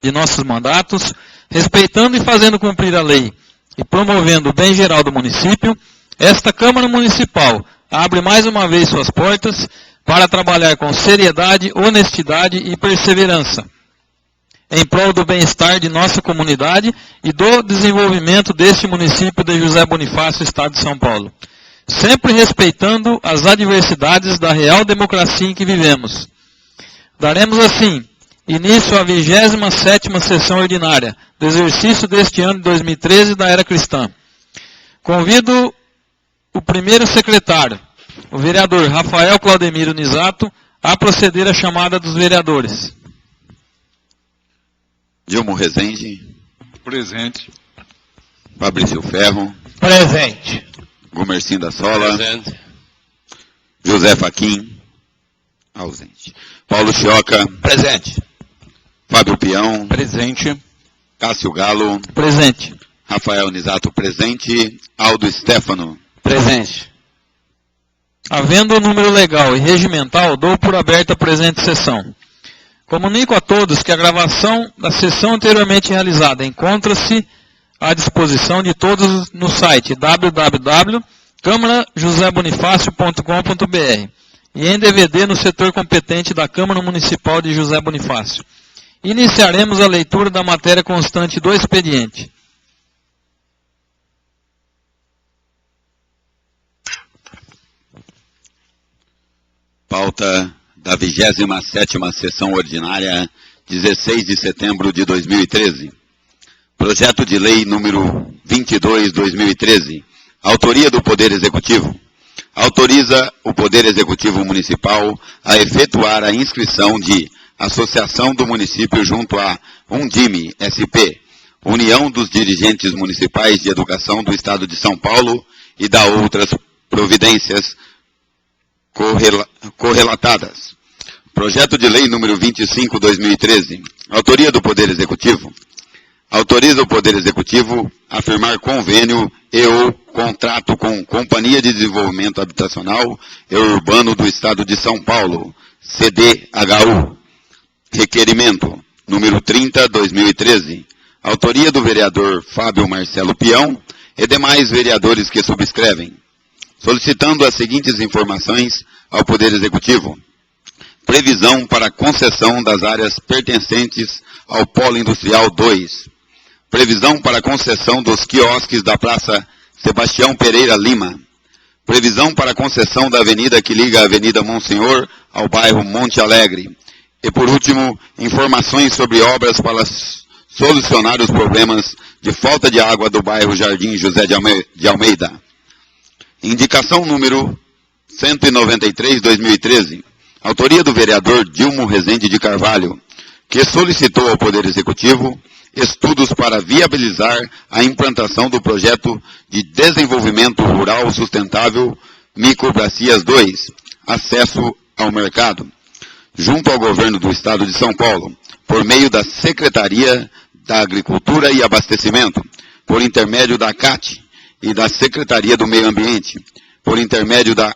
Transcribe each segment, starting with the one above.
de nossos mandatos, respeitando e fazendo cumprir a lei e promovendo o bem geral do município, esta Câmara Municipal abre mais uma vez suas portas para trabalhar com seriedade, honestidade e perseverança, em prol do bem-estar de nossa comunidade e do desenvolvimento deste município de José Bonifácio, Estado de São Paulo, sempre respeitando as adversidades da real democracia em que vivemos. Daremos assim início à 27ª sessão ordinária do exercício deste ano de 2013 da Era Cristã. Convido o primeiro secretário, o vereador Rafael Claudemiro Nisato, a proceder à chamada dos vereadores. Dilmo Rezende. Presente. Fabrício Ferro. Presente. Gumercindo da Sola. Presente. José Faquim. Ausente. Paulo Chioca. Presente. Fábio Peão. Presente. Cássio Galo. Presente. Rafael Nisato presente. Aldo Stefano. Presente. Havendo o número legal e regimental, dou por aberta a presente sessão. Comunico a todos que a gravação da sessão anteriormente realizada encontra-se à disposição de todos no site www.câmarajosebonifacio.com.br e em DVD no setor competente da Câmara Municipal de José Bonifácio. Iniciaremos a leitura da matéria constante do expediente. Pauta da 27ª sessão ordinária, 16 de setembro de 2013. Projeto de lei número 22/2013. Autoria do Poder Executivo. Autoriza o Poder Executivo Municipal a efetuar a inscrição de Associação do Município junto à Undime SP, União dos Dirigentes Municipais de Educação do Estado de São Paulo, e da outras providências correlatadas. Projeto de lei número 25/2013. Autoria do Poder Executivo. Autoriza o Poder Executivo a firmar convênio e ou contrato com Companhia de Desenvolvimento Habitacional e Urbano do Estado de São Paulo, CDHU. Requerimento número 30/2013. Autoria do vereador Fábio Marcelo Peão e demais vereadores que subscrevem. Solicitando as seguintes informações ao Poder Executivo. Previsão para concessão das áreas pertencentes ao Polo Industrial 2. Previsão para concessão dos quiosques da Praça Sebastião Pereira Lima. Previsão para concessão da avenida que liga a Avenida Monsenhor ao bairro Monte Alegre. E, por último, informações sobre obras para solucionar os problemas de falta de água do bairro Jardim José de Almeida. Indicação número 193/2013. Autoria do vereador Dilmo Rezende de Carvalho, que solicitou ao Poder Executivo estudos para viabilizar a implantação do projeto de desenvolvimento rural sustentável Microbacias 2, acesso ao mercado, junto ao governo do Estado de São Paulo, por meio da Secretaria da Agricultura e Abastecimento, por intermédio da CAT e da Secretaria do Meio Ambiente, por intermédio da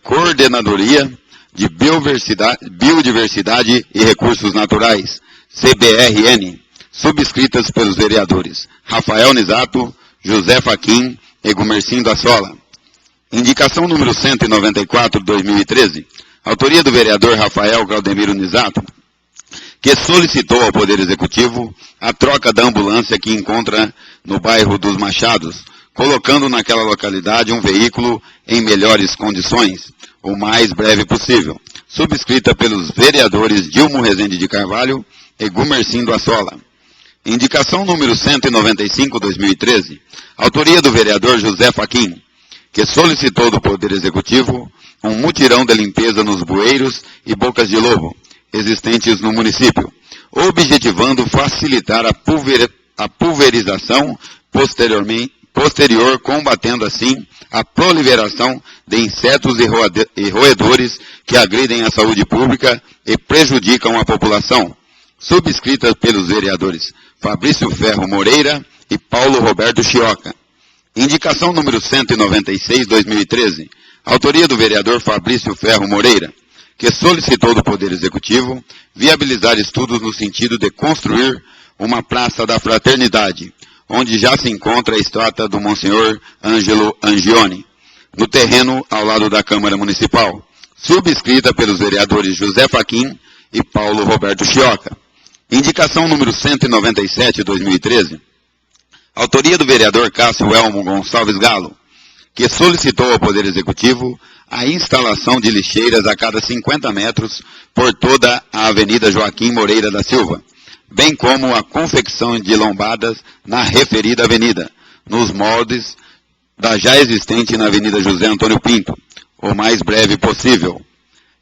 Coordenadoria de Biodiversidade e Recursos Naturais, CBRN, subscritas pelos vereadores Rafael Nisato, José Faquim e Gumercindo da Sola. Indicação número 194/2013. Autoria do vereador Rafael Claudemiro Nisato, que solicitou ao Poder Executivo a troca da ambulância que encontra no bairro dos Machados, colocando naquela localidade um veículo em melhores condições, o mais breve possível, subscrita pelos vereadores Dilmo Rezende de Carvalho e Gumercindo da Sola. Indicação número 195/2013, autoria do vereador José Faquim, que solicitou do Poder Executivo um mutirão de limpeza nos bueiros e bocas de lobo existentes no município, objetivando facilitar a pulverização posterior, combatendo assim a proliferação de insetos e roedores que agridem a saúde pública e prejudicam a população, subscrita pelos vereadores Fabrício Ferro Moreira e Paulo Roberto Chioca. Indicação número 196/2013, autoria do vereador Fabrício Ferro Moreira, que solicitou do Poder Executivo viabilizar estudos no sentido de construir uma Praça da Fraternidade, onde já se encontra a estátua do Monsenhor Ângelo Angione, no terreno ao lado da Câmara Municipal, subscrita pelos vereadores José Fachin e Paulo Roberto Chioca. Indicação número 197/2013. Autoria do vereador Cássio Elmo Gonçalves Galo, que solicitou ao Poder Executivo a instalação de lixeiras a cada 50 metros por toda a Avenida Joaquim Moreira da Silva, bem como a confecção de lombadas na referida avenida, nos moldes da já existente na Avenida José Antônio Pinto, o mais breve possível.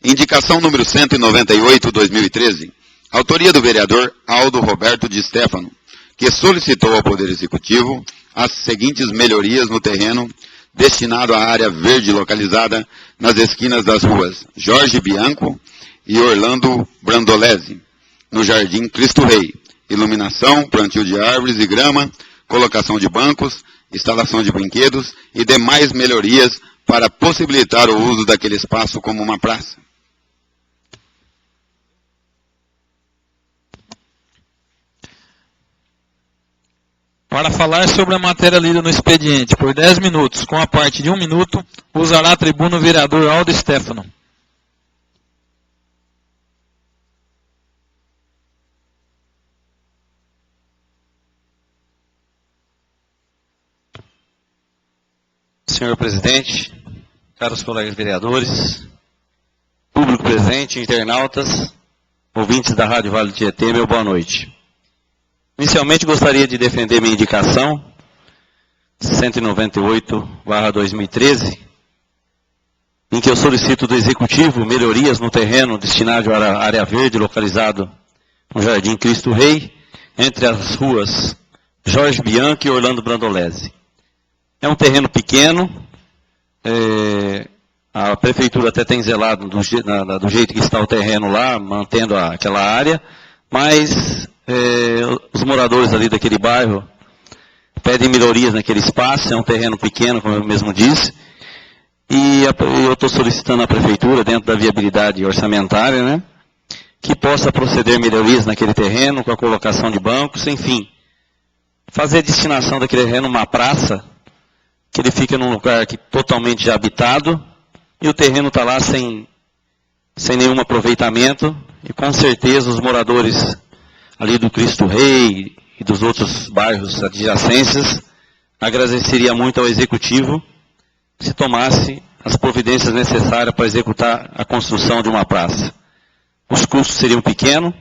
Indicação número 198/2013. Autoria do vereador Aldo Roberto de Stefano, que solicitou ao Poder Executivo as seguintes melhorias no terreno destinado à área verde localizada nas esquinas das ruas Jorge Bianco e Orlando Brandolese, no Jardim Cristo Rei. Iluminação, plantio de árvores e grama, colocação de bancos, instalação de brinquedos e demais melhorias para possibilitar o uso daquele espaço como uma praça. Para falar sobre a matéria lida no expediente por 10 minutos, com a parte de 1 minuto, usará a tribuna o vereador Aldo Stefano. Senhor presidente, caros colegas vereadores, público presente, internautas, ouvintes da Rádio Vale do Tietê, meu boa noite. Inicialmente gostaria de defender minha indicação, 198/2013, em que eu solicito do Executivo melhorias no terreno destinado à área verde localizado no Jardim Cristo Rei, entre as ruas Jorge Bianchi e Orlando Brandolese. É um terreno pequeno, a Prefeitura até tem zelado do jeito que está o terreno lá, mantendo aquela área, mas os moradores ali daquele bairro pedem melhorias naquele espaço. É um terreno pequeno, como eu mesmo disse, e eu estou solicitando à Prefeitura, dentro da viabilidade orçamentária, né, que possa proceder melhorias naquele terreno, com a colocação de bancos, enfim, fazer a destinação daquele terreno uma praça, que ele fica num lugar totalmente já habitado, e o terreno está lá sem nenhum aproveitamento, e com certeza os moradores ali do Cristo Rei e dos outros bairros adjacentes agradeceria muito ao Executivo se tomasse as providências necessárias para executar a construção de uma praça. Os custos seriam pequenos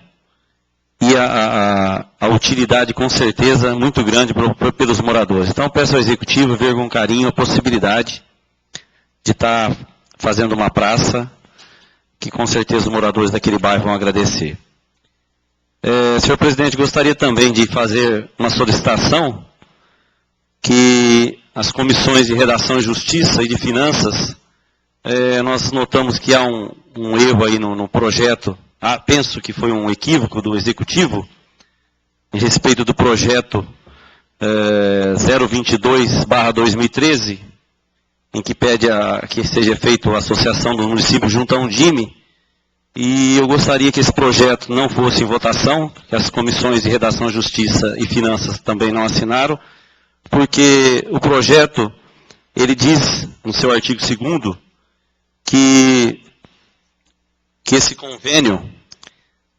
e a utilidade com certeza muito grande pelos moradores. Então peço ao Executivo ver com carinho a possibilidade de estar fazendo uma praça que com certeza os moradores daquele bairro vão agradecer. Senhor presidente, gostaria também de fazer uma solicitação que as comissões de Redação e Justiça e de Finanças, nós notamos que há um erro aí no projeto, penso que foi um equívoco do Executivo, em respeito do projeto 022/2013, em que pede que seja feita a associação do município junto a um DIME. E eu gostaria que esse projeto não fosse em votação, que as comissões de Redação, Justiça e Finanças também não assinaram, porque o projeto, ele diz, no seu artigo 2º, que esse convênio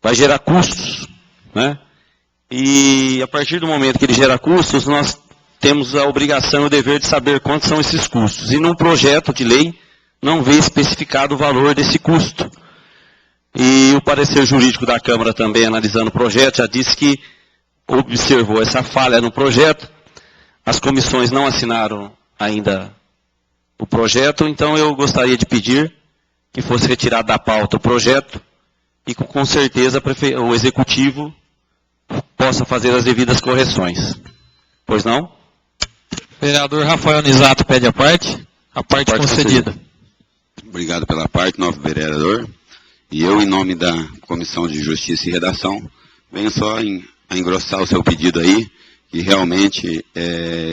vai gerar custos, né? E a partir do momento que ele gera custos, nós temos a obrigação e o dever de saber quantos são esses custos. E num projeto de lei não vê especificado o valor desse custo. E o parecer jurídico da Câmara também, analisando o projeto, já disse que observou essa falha no projeto. As comissões não assinaram ainda o projeto, então eu gostaria de pedir que fosse retirado da pauta o projeto e com certeza o Executivo possa fazer as devidas correções. Pois não? Vereador Rafael Nisato pede a parte concedida. Obrigado pela parte, novo vereador. E eu, em nome da Comissão de Justiça e Redação, venho só a engrossar o seu pedido aí, que realmente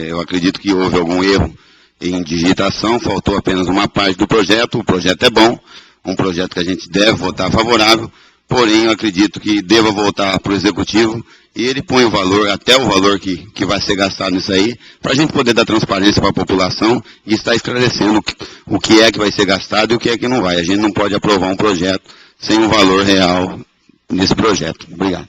eu acredito que houve algum erro em digitação, faltou apenas uma parte do projeto. O projeto é bom, um projeto que a gente deve votar favorável, porém eu acredito que deva voltar para o Executivo e ele põe o valor, até o valor que vai ser gastado nisso aí, para a gente poder dar transparência para a população e estar esclarecendo o que é que vai ser gastado e o que é que não vai. A gente não pode aprovar um projeto sem um valor real nesse projeto. Obrigado.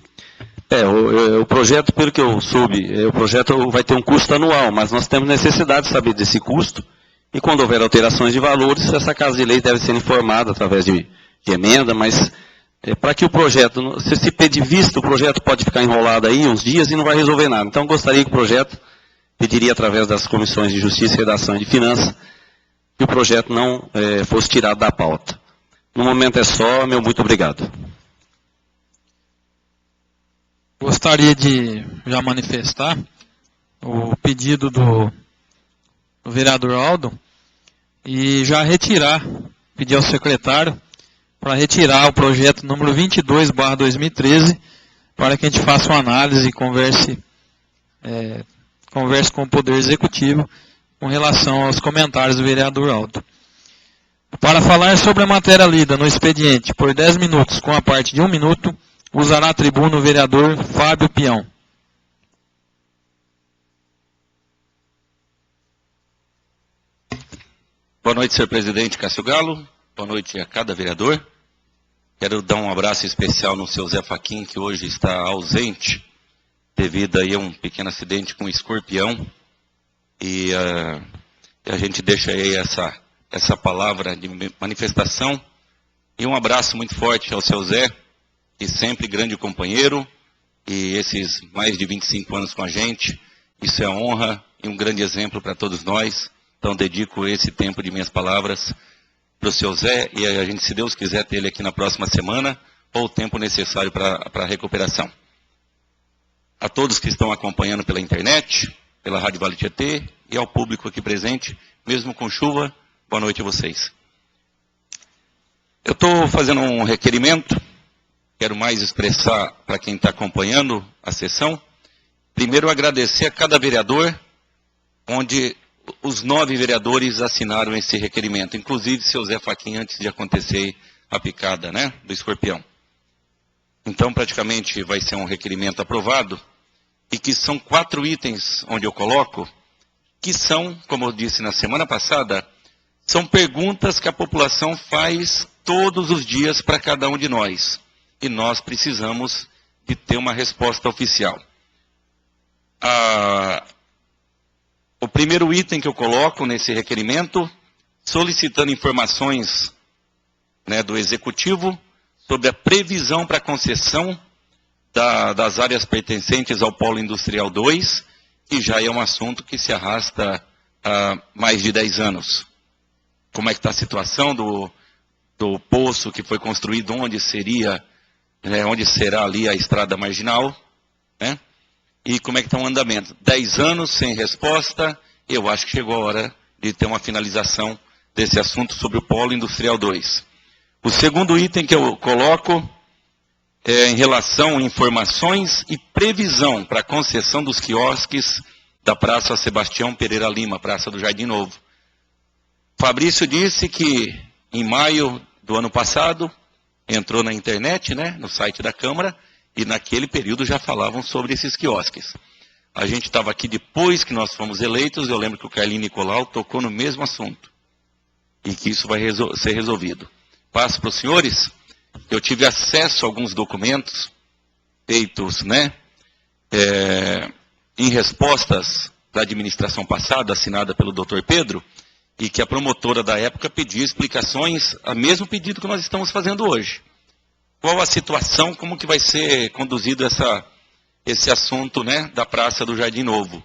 O projeto, pelo que eu soube, o projeto vai ter um custo anual, mas nós temos necessidade de saber desse custo, e quando houver alterações de valores, essa Casa de Leis deve ser informada através de emenda, mas para que o projeto, se pedir vista, o projeto pode ficar enrolado aí uns dias e não vai resolver nada. Então, gostaria que o projeto, pediria através das comissões de Justiça, Redação e de Finanças, que o projeto não fosse tirado da pauta. No momento é só, meu muito obrigado. Gostaria de já manifestar o pedido do vereador Aldo e já retirar, pedir ao secretário para retirar o projeto número 22/2013 para que a gente faça uma análise e converse com o Poder Executivo com relação aos comentários do vereador Aldo. Para falar sobre a matéria lida no expediente por 10 minutos com a parte de 1 minuto, usará a tribuna o vereador Fábio Peão. Boa noite, senhor presidente Cássio Galo. Boa noite a cada vereador. Quero dar um abraço especial no seu Zé Faquim, que hoje está ausente, devido aí a um pequeno acidente com um escorpião. E a gente deixa aí essa palavra de manifestação. E um abraço muito forte ao seu Zé, e sempre grande companheiro, e esses mais de 25 anos com a gente, isso é honra e um grande exemplo para todos nós. Então dedico esse tempo de minhas palavras para o seu Zé, e a gente, se Deus quiser, ter ele aqui na próxima semana, ou o tempo necessário para a recuperação. A todos que estão acompanhando pela internet, pela Rádio Vale Tietê, e ao público aqui presente, mesmo com chuva, boa noite a vocês. Eu estou fazendo um requerimento. Quero mais expressar para quem está acompanhando a sessão. Primeiro, agradecer a cada vereador, onde os 9 vereadores assinaram esse requerimento, inclusive seu Zé Faquim, antes de acontecer a picada, né, do escorpião. Então, praticamente, vai ser um requerimento aprovado, e que são 4 itens onde eu coloco, que são, como eu disse na semana passada, são perguntas que a população faz todos os dias para cada um de nós. E nós precisamos de ter uma resposta oficial. O primeiro item que eu coloco nesse requerimento, solicitando informações, né, do Executivo sobre a previsão para a concessão das áreas pertencentes ao Polo Industrial 2, que já é um assunto que se arrasta há mais de 10 anos. Como é que está a situação do poço que foi construído, onde será ali a estrada marginal, né? E como é que está o andamento? 10 anos sem resposta, eu acho que chegou a hora de ter uma finalização desse assunto sobre o Polo Industrial 2. O segundo item que eu coloco é em relação a informações e previsão para a concessão dos quiosques da Praça Sebastião Pereira Lima, Praça do Jardim Novo. Fabrício disse que em maio do ano passado, entrou na internet, né, no site da Câmara, e naquele período já falavam sobre esses quiosques. A gente estava aqui depois que nós fomos eleitos, eu lembro que o Carlinhos Nicolau tocou no mesmo assunto, e que isso vai ser resolvido. Passo para os senhores, eu tive acesso a alguns documentos feitos, né, em respostas da administração passada, assinada pelo Dr. Pedro, e que a promotora da época pediu explicações, a mesmo pedido que nós estamos fazendo hoje. Qual a situação, como que vai ser conduzido esse assunto, né, da Praça do Jardim Novo.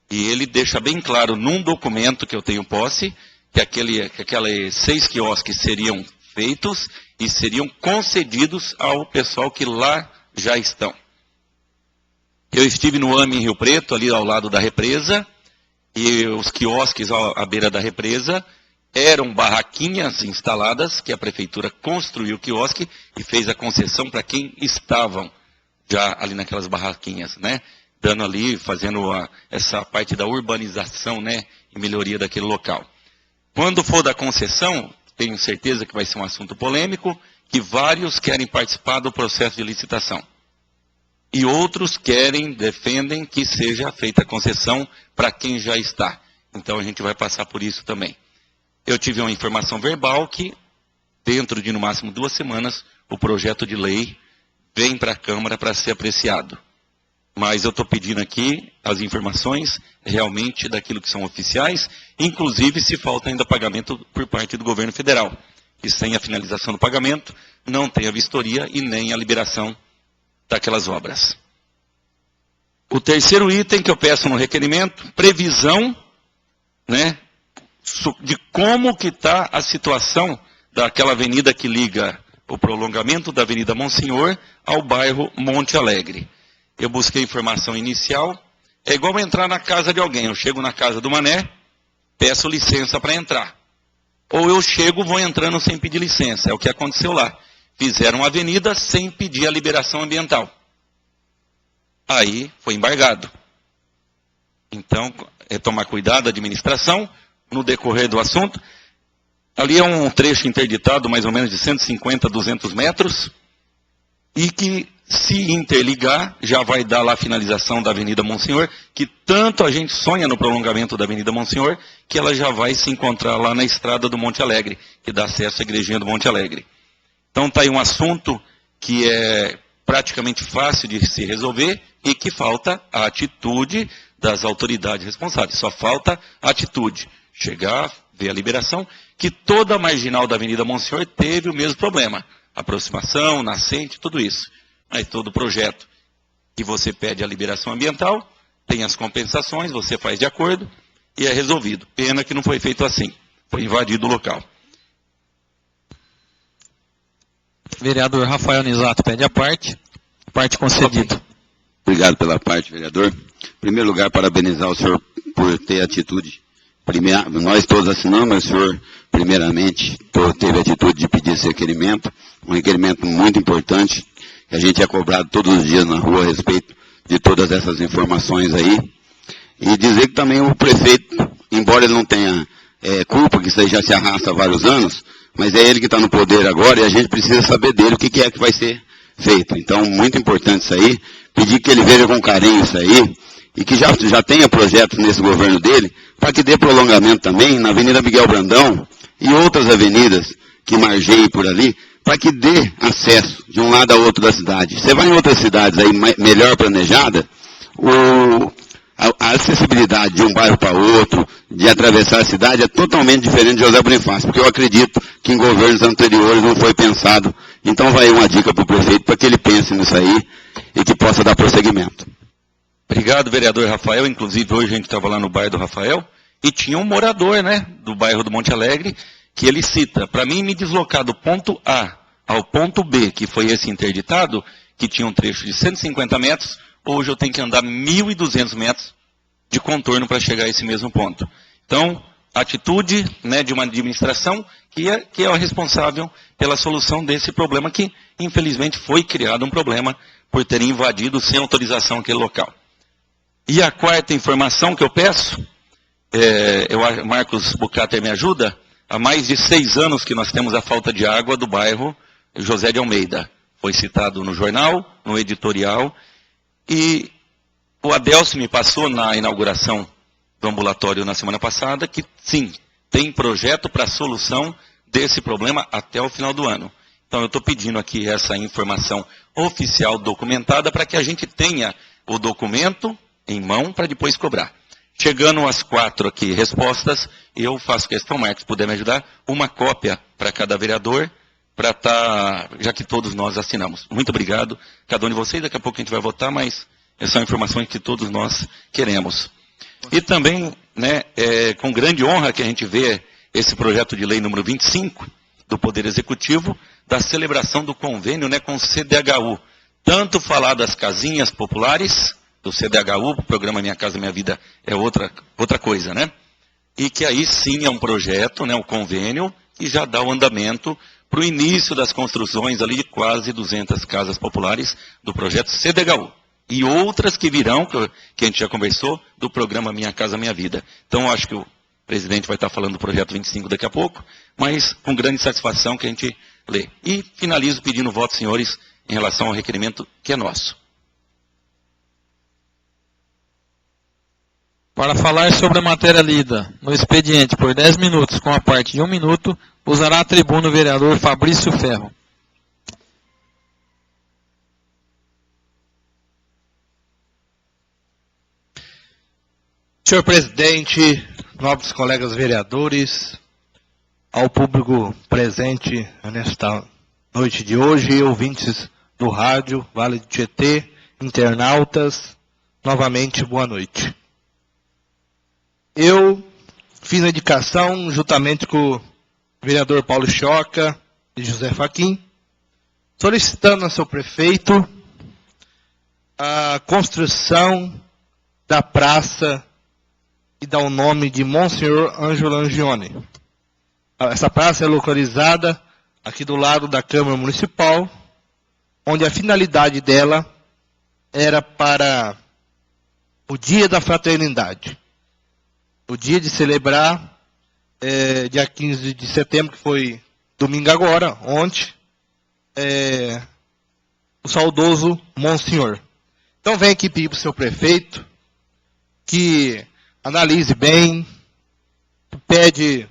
E ele deixa bem claro num documento que eu tenho posse, que aqueles 6 quiosques seriam feitos e seriam concedidos ao pessoal que lá já estão. Eu estive no AME em Rio Preto, ali ao lado da represa, e os quiosques à beira da represa eram barraquinhas instaladas, que a prefeitura construiu o quiosque e fez a concessão para quem estavam já ali naquelas barraquinhas, né? Dando ali, fazendo essa parte da urbanização, né? E melhoria daquele local. Quando for da concessão, tenho certeza que vai ser um assunto polêmico, que vários querem participar do processo de licitação. E outros defendem que seja feita a concessão para quem já está. Então a gente vai passar por isso também. Eu tive uma informação verbal que, dentro de no máximo 2 semanas, o projeto de lei vem para a Câmara para ser apreciado. Mas eu estou pedindo aqui as informações realmente daquilo que são oficiais, inclusive se falta ainda pagamento por parte do governo federal. E sem a finalização do pagamento, não tem a vistoria e nem a liberação daquelas obras. O terceiro item que eu peço no requerimento, previsão, né, de como que está a situação daquela avenida que liga o prolongamento da Avenida Monsenhor ao bairro Monte Alegre. Eu busquei informação inicial, é igual entrar na casa de alguém. Eu chego na casa do Mané, peço licença para entrar. Ou eu chego, vou entrando sem pedir licença. É o que aconteceu lá. Fizeram a avenida sem pedir a liberação ambiental. Aí foi embargado. Então, é tomar cuidado da administração no decorrer do assunto. Ali é um trecho interditado, mais ou menos de 150 a 200 metros, e que, se interligar, já vai dar lá a finalização da Avenida Monsenhor, que tanto a gente sonha no prolongamento da Avenida Monsenhor, que ela já vai se encontrar lá na estrada do Monte Alegre, que dá acesso à igrejinha do Monte Alegre. Então está aí um assunto que é praticamente fácil de se resolver e que falta a atitude das autoridades responsáveis. Só falta a atitude. Chegar, ver a liberação, que toda a marginal da Avenida Monsenhor teve o mesmo problema. Aproximação, nascente, tudo isso. Mas todo projeto que você pede a liberação ambiental, tem as compensações, você faz de acordo e é resolvido. Pena que não foi feito assim. Foi invadido o local. Vereador Rafael Nisato pede a parte. Parte concedida. Obrigado pela parte, vereador. Em primeiro lugar, parabenizar o senhor por ter atitude. Nós todos assinamos, mas o senhor, primeiramente, teve a atitude de pedir esse requerimento. Um requerimento muito importante, que a gente é cobrado todos os dias na rua a respeito de todas essas informações aí. E dizer que também o prefeito, embora ele não tenha culpa, que isso aí já se arrasta há vários anos, mas é ele que está no poder agora e a gente precisa saber dele o que é que vai ser feito. Então, muito importante isso aí. Pedir que ele veja com carinho isso aí e que já tenha projetos nesse governo dele para que dê prolongamento também na Avenida Miguel Brandão e outras avenidas que margeiem por ali, para que dê acesso de um lado a outro da cidade. Você vai em outras cidades aí melhor planejada, a acessibilidade de um bairro para outro, de atravessar a cidade, é totalmente diferente de José Bonifácio, porque eu acredito que em governos anteriores não foi pensado. Então vai uma dica para o prefeito, para que ele pense nisso aí e que possa dar prosseguimento. Obrigado, vereador Rafael. Inclusive, hoje a gente estava lá no bairro do Rafael e tinha um morador, né, do bairro do Monte Alegre, que ele cita, para mim me deslocar do ponto A ao ponto B, que foi esse interditado, que tinha um trecho de 150 metros, hoje eu tenho que andar 1.200 metros de contorno para chegar a esse mesmo ponto. Então, atitude, né, de uma administração que é a responsável pela solução desse problema que, infelizmente, foi criado um problema por terem invadido sem autorização aquele local. E a quarta informação que eu peço, Marcos Bucater me ajuda, há mais de 6 anos que nós temos a falta de água do bairro José de Almeida. Foi citado no jornal, no editorial, e o Adelcio me passou na inauguração do ambulatório na semana passada que, sim, tem projeto para a solução desse problema até o final do ano. Então, eu estou pedindo aqui essa informação oficial documentada para que a gente tenha o documento em mão para depois cobrar. Chegando às 4 aqui respostas, eu faço questão, Marcos, puder me ajudar, uma cópia para cada vereador, para estar, já que todos nós assinamos. Muito obrigado, cada um de vocês, daqui a pouco a gente vai votar, mas são informações que todos nós queremos. E também, né, com grande honra que a gente vê esse projeto de lei número 25 do Poder Executivo, da celebração do convênio, né, com o CDHU. Tanto falar das casinhas populares, do CDHU, o programa Minha Casa Minha Vida é outra coisa, né? E que aí sim é um projeto, né, um convênio, que já dá o andamento para o início das construções ali de quase 200 casas populares do projeto CDHU. E outras que virão, que a gente já conversou, do programa Minha Casa Minha Vida. Então, eu acho que o presidente vai estar falando do projeto 25 daqui a pouco, mas com grande satisfação que a gente lê. E finalizo pedindo voto, senhores, em relação ao requerimento que é nosso. Para falar sobre a matéria lida no expediente por 10 minutos, com a parte de 1 minuto, usará a tribuna o vereador Fabrício Ferro. Senhor presidente, nobres colegas vereadores, ao público presente nesta noite de hoje, ouvintes do rádio, Vale do Tietê, internautas, novamente boa noite. Eu fiz a indicação, juntamente com o vereador Paulo Choca e José Fachin, solicitando ao seu prefeito a construção da praça e dá o nome de Monsenhor Ângelo Angione. Essa praça é localizada aqui do lado da Câmara Municipal, onde a finalidade dela era para o Dia da Fraternidade. O dia de celebrar, dia 15 de setembro, que foi domingo agora, ontem, o saudoso Monsenhor. Então vem aqui pedir para o seu prefeito que analise bem, pede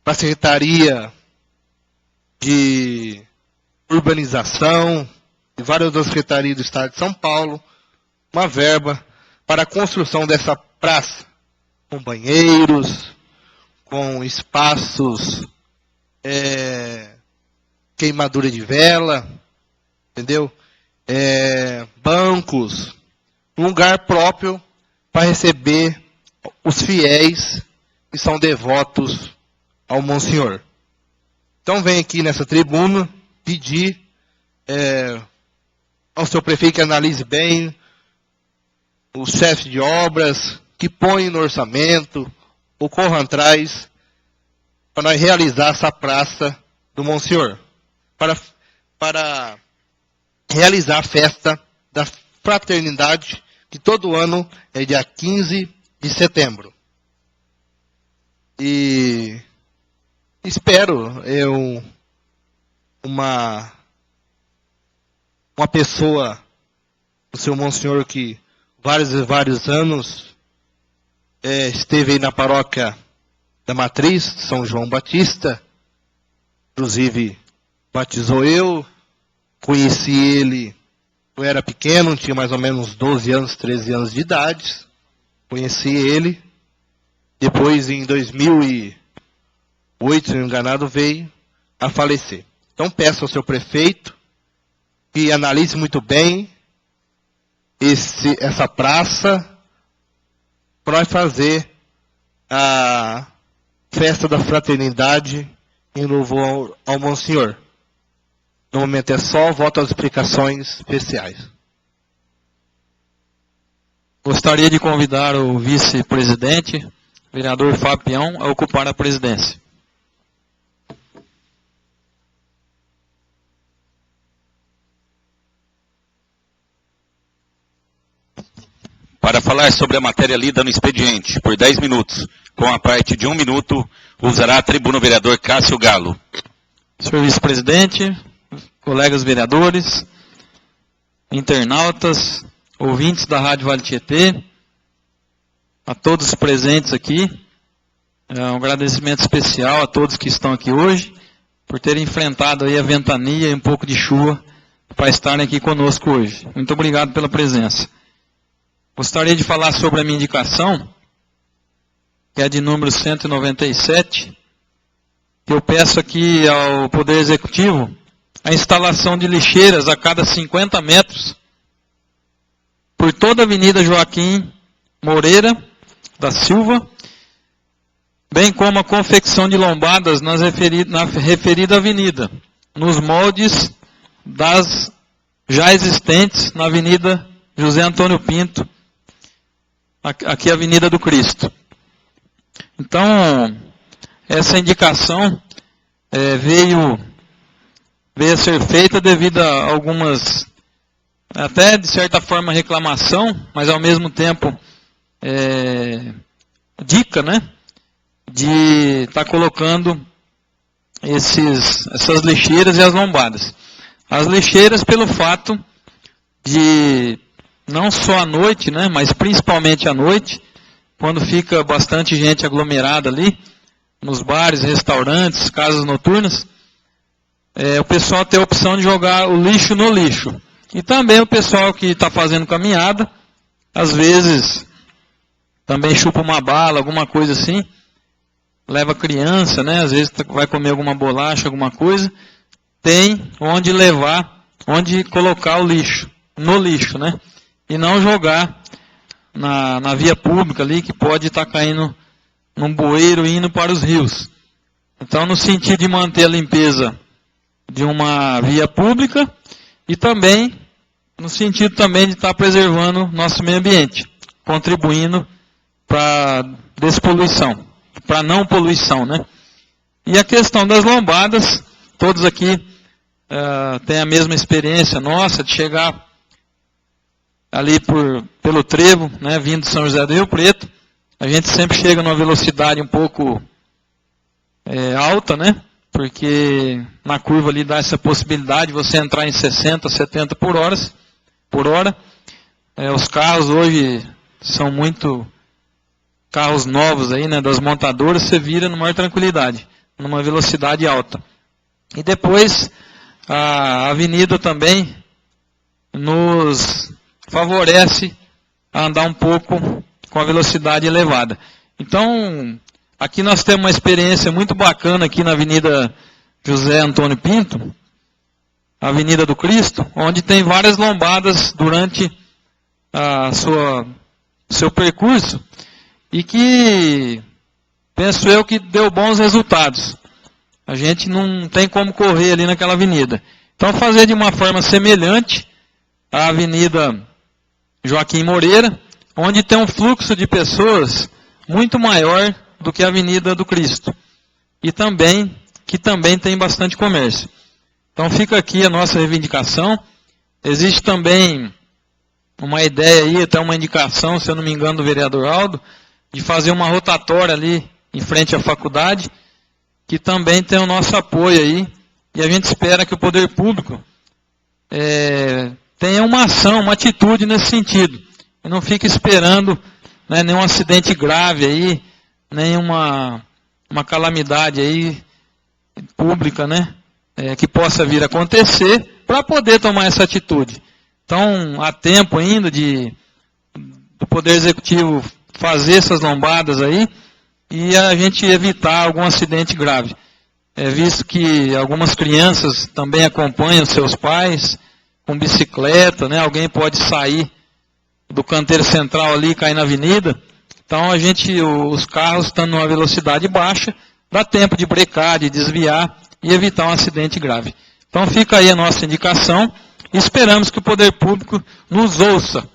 para a Secretaria de Urbanização e várias das secretarias do Estado de São Paulo uma verba para a construção dessa praça, com banheiros, com espaços, queimadura de vela, entendeu? Bancos, um lugar próprio para receber os fiéis que são devotos ao Monsenhor. Então vem aqui nessa tribuna pedir ao seu prefeito que analise bem o chefe de obras, que põe no orçamento, ou corra atrás, para nós realizar essa praça do Monsenhor. Para realizar a festa da fraternidade, que todo ano é dia 15 de setembro. E espero uma pessoa, o seu Monsenhor, que vários anos esteve aí na paróquia da Matriz, São João Batista, inclusive batizou eu, conheci ele. Eu era pequeno, tinha mais ou menos 12 anos, 13 anos de idade. Conheci ele. Depois, em 2008, se não me enganado, veio a falecer. Então, peço ao seu prefeito que analise muito bem essa praça para nós fazer a festa da fraternidade em louvor ao Monsenhor. No momento é só, voto às explicações especiais. Gostaria de convidar o vice-presidente, vereador Fábio Peão, a ocupar a presidência. Para falar sobre a matéria lida no expediente, por 10 minutos, com a parte de 1 minuto, usará a tribuna o vereador Cássio Galo. Senhor vice-presidente, colegas vereadores, internautas, ouvintes da Rádio Vale Tietê, a todos presentes aqui, um agradecimento especial a todos que estão aqui hoje, por terem enfrentado aí a ventania e um pouco de chuva para estarem aqui conosco hoje. Muito obrigado pela presença. Gostaria de falar sobre a minha indicação, que é de número 197, que eu peço aqui ao Poder Executivo a instalação de lixeiras a cada 50 metros por toda a Avenida Joaquim Moreira da Silva, bem como a confecção de lombadas na referida avenida, nos moldes das já existentes na Avenida José Antônio Pinto, aqui a Avenida do Cristo. Então, essa indicação veio a ser feita devido a algumas, até de certa forma, reclamação, mas ao mesmo tempo dica, né? de estar colocando essas lixeiras e as lombadas. As lixeiras pelo fato de, não só à noite, né, mas principalmente à noite, quando fica bastante gente aglomerada ali, nos bares, restaurantes, casas noturnas, o pessoal tem a opção de jogar o lixo no lixo. E também o pessoal que está fazendo caminhada, às vezes também chupa uma bala, alguma coisa assim, leva criança, né? Às vezes vai comer alguma bolacha, alguma coisa, tem onde levar, onde colocar o lixo, no lixo, né? E não jogar na via pública ali, que pode estar caindo num bueiro e indo para os rios. Então, no sentido de manter a limpeza de uma via pública e também no sentido também de estar preservando nosso meio ambiente, contribuindo para despoluição, para não poluição, né? E a questão das lombadas, todos aqui têm a mesma experiência nossa de chegar ali pelo trevo, né, vindo de São José do Rio Preto. A gente sempre chega numa velocidade um pouco alta, né? Porque na curva ali dá essa possibilidade de você entrar em 60, 70 por hora. Os carros hoje são muito carros novos aí, né, das montadoras, você vira numa maior tranquilidade, numa velocidade alta. E depois a avenida também nos favorece a andar um pouco com a velocidade elevada. Então, aqui nós temos uma experiência muito bacana aqui na Avenida José Antônio Pinto, Avenida do Cristo, onde tem várias lombadas durante seu percurso e que, penso eu, que deu bons resultados. A gente não tem como correr ali naquela avenida. Então, fazer de uma forma semelhante à Avenida Joaquim Moreira, onde tem um fluxo de pessoas muito maior do que a Avenida do Cristo. E também, que também tem bastante comércio. Então fica aqui a nossa reivindicação. Existe também uma ideia aí, até uma indicação, se eu não me engano, do vereador Aldo, de fazer uma rotatória ali em frente à faculdade, que também tem o nosso apoio aí. E a gente espera que o poder público tenha uma ação, uma atitude nesse sentido. E não fique esperando, né, nenhum acidente grave aí, nenhuma calamidade aí pública, né, que possa vir a acontecer, para poder tomar essa atitude. Então, há tempo ainda do Poder Executivo fazer essas lombadas aí e a gente evitar algum acidente grave. Visto que algumas crianças também acompanham seus pais com bicicleta, né, alguém pode sair do canteiro central ali e cair na avenida. Então, os carros estando numa velocidade baixa, dá tempo de brecar, de desviar e evitar um acidente grave. Então, fica aí a nossa indicação. Esperamos que o poder público nos ouça,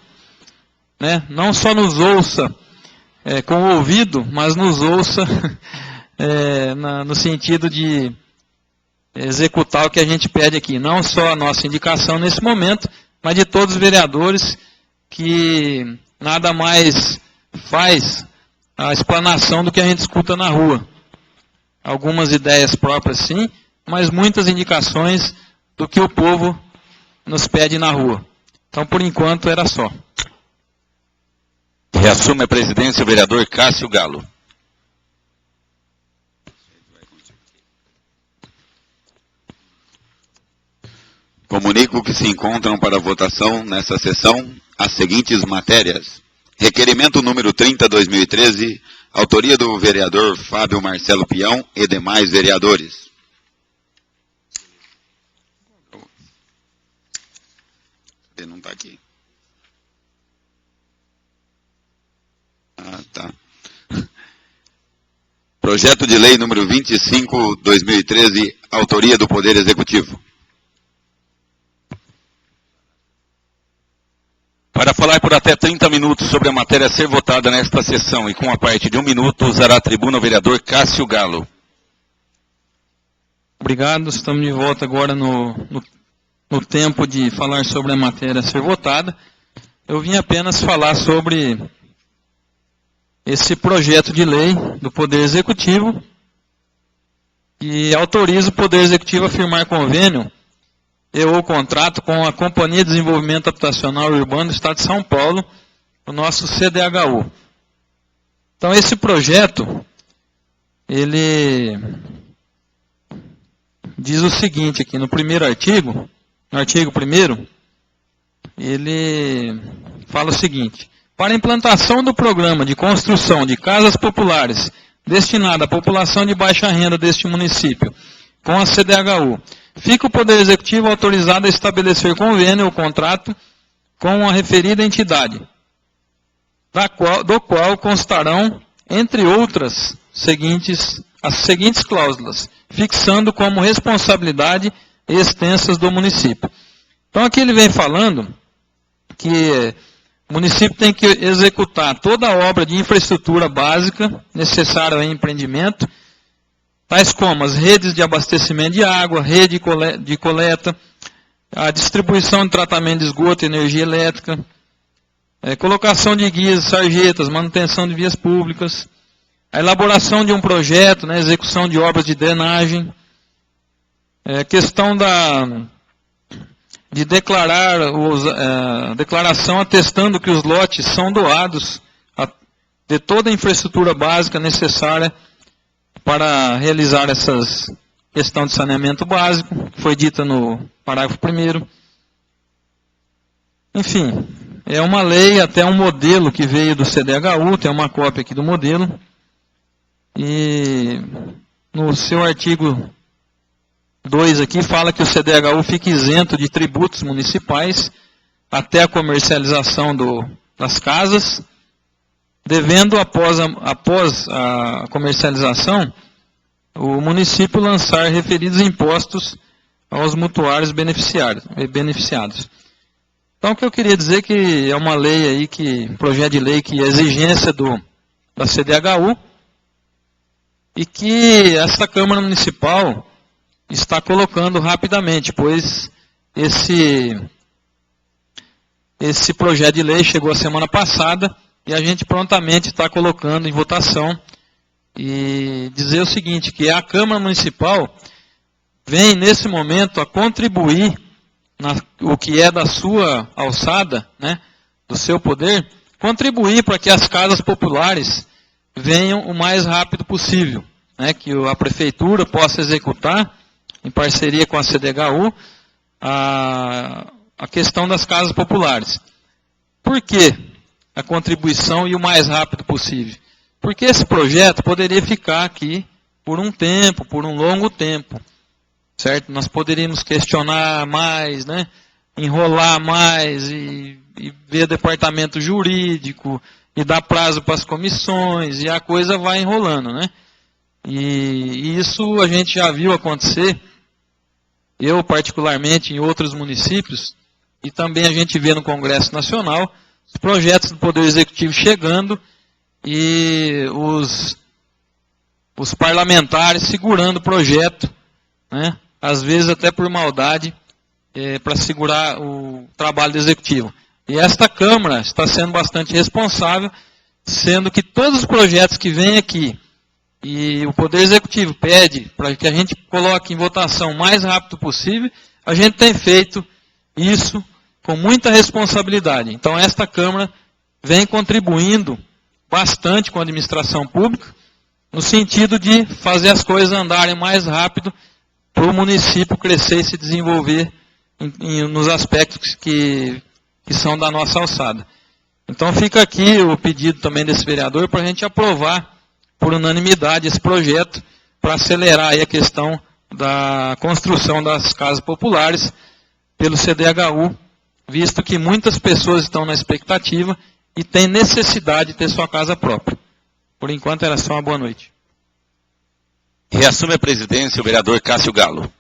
né? Não só nos ouça com o ouvido, mas nos ouça no sentido de executar o que a gente pede aqui. Não só a nossa indicação nesse momento, mas de todos os vereadores que nada mais faz a explanação do que a gente escuta na rua. Algumas ideias próprias sim, mas muitas indicações do que o povo nos pede na rua. Então, por enquanto, era só. Reassume a presidência o vereador Cássio Galo. Comunico que se encontram para votação nessa sessão as seguintes matérias. Requerimento número 30/2013, autoria do vereador Fábio Marcelo Peão e demais vereadores. Ele não está aqui. Tá. Projeto de lei número 25/2013, autoria do Poder Executivo. Para falar por até 30 minutos sobre a matéria a ser votada nesta sessão e com a parte de 1 minuto, usará a tribuna o vereador Cássio Galo. Obrigado, estamos de volta agora no tempo de falar sobre a matéria a ser votada. Eu vim apenas falar sobre esse projeto de lei do Poder Executivo que autoriza o Poder Executivo a firmar convênio ou contrato com a Companhia de Desenvolvimento Habitacional e Urbano do Estado de São Paulo, o nosso CDHU. Então, esse projeto, ele diz o seguinte aqui, no primeiro artigo, no artigo 1º, ele fala o seguinte: para a implantação do programa de construção de casas populares destinado à população de baixa renda deste município, com a CDHU, fica o Poder Executivo autorizado a estabelecer convênio ou contrato com a referida entidade, do qual constarão, entre outras, as seguintes cláusulas, fixando como responsabilidade extensas do município. Então aqui ele vem falando que o município tem que executar toda a obra de infraestrutura básica necessária ao empreendimento, tais como as redes de abastecimento de água, rede de coleta, a distribuição de tratamento de esgoto e energia elétrica, colocação de guias, sarjetas, manutenção de vias públicas, a elaboração de um projeto, execução de obras de drenagem, questão de declarar declaração atestando que os lotes são doados de toda a infraestrutura básica necessária para realizar essas questão de saneamento básico, que foi dita no parágrafo 1º. Enfim, é uma lei, até um modelo que veio do CDHU, tem uma cópia aqui do modelo, e no seu artigo 2 aqui fala que o CDHU fica isento de tributos municipais até a comercialização das casas, devendo após a comercialização o município lançar referidos impostos aos mutuários beneficiados. Então o que eu queria dizer que é uma lei aí, projeto de lei que é exigência da CDHU e que esta Câmara Municipal está colocando rapidamente, pois esse projeto de lei chegou a semana passada e a gente prontamente está colocando em votação e dizer o seguinte, que a Câmara Municipal vem nesse momento a contribuir o que é da sua alçada, do seu poder, contribuir para que as casas populares venham o mais rápido possível, que a Prefeitura possa executar em parceria com a CDHU, a questão das casas populares. Por que a contribuição e o mais rápido possível? Porque esse projeto poderia ficar aqui por um tempo, por um longo tempo, certo? Nós poderíamos questionar mais, enrolar mais e ver departamento jurídico e dar prazo para as comissões e a coisa vai enrolando, E isso a gente já viu acontecer, eu particularmente em outros municípios, e também a gente vê no Congresso Nacional, os projetos do Poder Executivo chegando e os parlamentares segurando o projeto, às vezes até por maldade, para segurar o trabalho do Executivo. E esta Câmara está sendo bastante responsável, sendo que todos os projetos que vêm aqui, e o Poder Executivo pede para que a gente coloque em votação o mais rápido possível, a gente tem feito isso com muita responsabilidade. Então, esta Câmara vem contribuindo bastante com a administração pública, no sentido de fazer as coisas andarem mais rápido para o município crescer e se desenvolver nos aspectos que são da nossa alçada. Então, fica aqui o pedido também desse vereador para a gente aprovar por unanimidade esse projeto para acelerar aí a questão da construção das casas populares pelo CDHU, visto que muitas pessoas estão na expectativa e têm necessidade de ter sua casa própria. Por enquanto era só uma boa noite. Reassume a presidência o vereador Cássio Galo.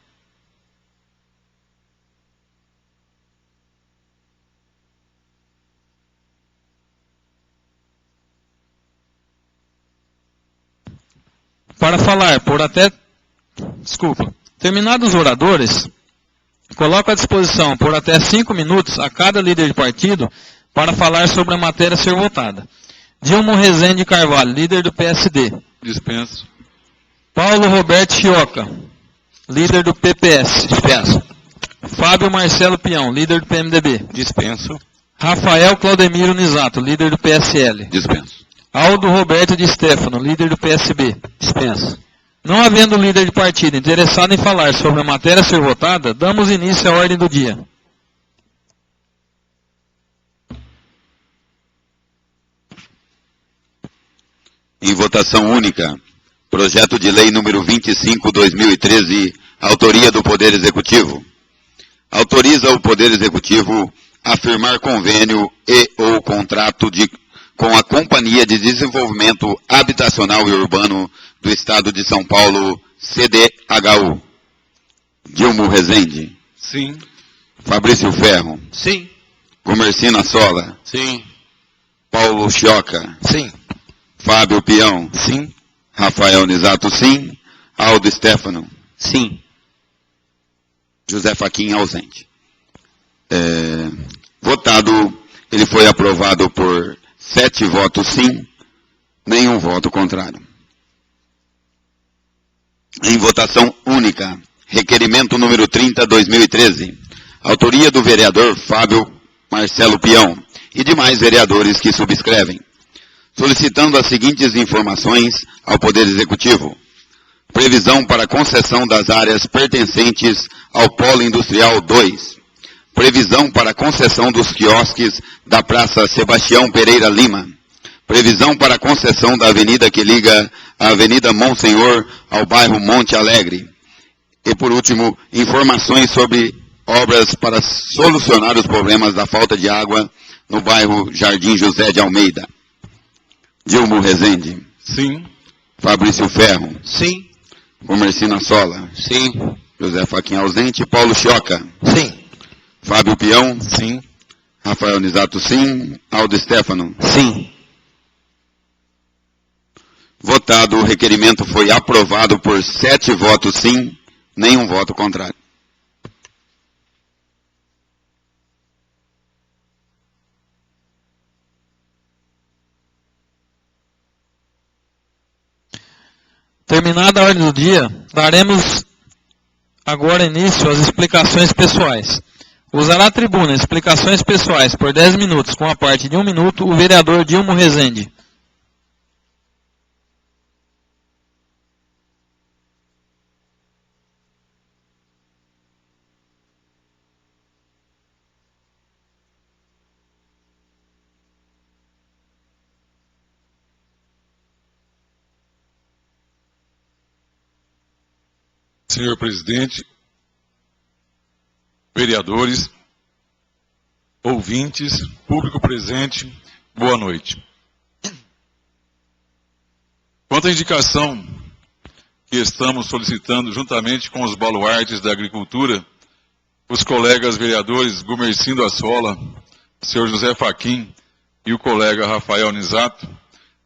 Para falar por até... Terminados os oradores, coloco à disposição por até 5 minutos a cada líder de partido para falar sobre a matéria a ser votada. Dilmo Rezende Carvalho, líder do PSD. Dispenso. Paulo Roberto Chioca, líder do PPS. Dispenso. Fábio Marcelo Peão, líder do PMDB. Dispenso. Rafael Claudemiro Nisato, líder do PSL. Dispenso. Aldo Roberto de Stefano, líder do PSB. Dispenso. Não havendo líder de partido interessado em falar sobre a matéria a ser votada, damos início à ordem do dia. Em votação única, projeto de lei número 25/2013, autoria do Poder Executivo. Autoriza o Poder Executivo a firmar convênio e ou contrato com a Companhia de Desenvolvimento Habitacional e Urbano do Estado de São Paulo, CDHU. Dilmo Rezende. Sim. Fabrício Ferro. Sim. Gumercino Assola. Sim. Paulo Chioca. Sim. Fábio Peão. Sim. Rafael Nisato, sim. Aldo Stefano. Sim. José Fachin, ausente. Votado, ele foi aprovado por 7 votos sim, nenhum voto contrário. Em votação única, requerimento número 30/2013, autoria do vereador Fábio Marcelo Peão e demais vereadores que subscrevem, solicitando as seguintes informações ao Poder Executivo. Previsão para concessão das áreas pertencentes ao Polo Industrial 2. Previsão para concessão dos quiosques da Praça Sebastião Pereira Lima. Previsão para concessão da avenida que liga a Avenida Monsenhor ao bairro Monte Alegre. E por último, informações sobre obras para solucionar os problemas da falta de água no bairro Jardim José de Almeida. Dilmo Rezende. Sim. Fabrício Ferro. Sim. Gumercino Assola. Sim. José Fachin ausente. Paulo Chioca. Sim. Fábio Peão. Sim. Rafael Nisato, sim. Aldo Stefano. Sim. Votado, o requerimento foi aprovado por 7 votos sim, nenhum voto contrário. Terminada a ordem do dia, daremos agora início às explicações pessoais. Usará a tribuna explicações pessoais por 10 minutos, com a parte de 1 minuto, o vereador Dilmo Rezende. Senhor presidente, vereadores, ouvintes, público presente, boa noite. Quanto à indicação que estamos solicitando juntamente com os baluartes da agricultura, os colegas vereadores Gumercindo Assola, o senhor José Fachin e o colega Rafael Nisato,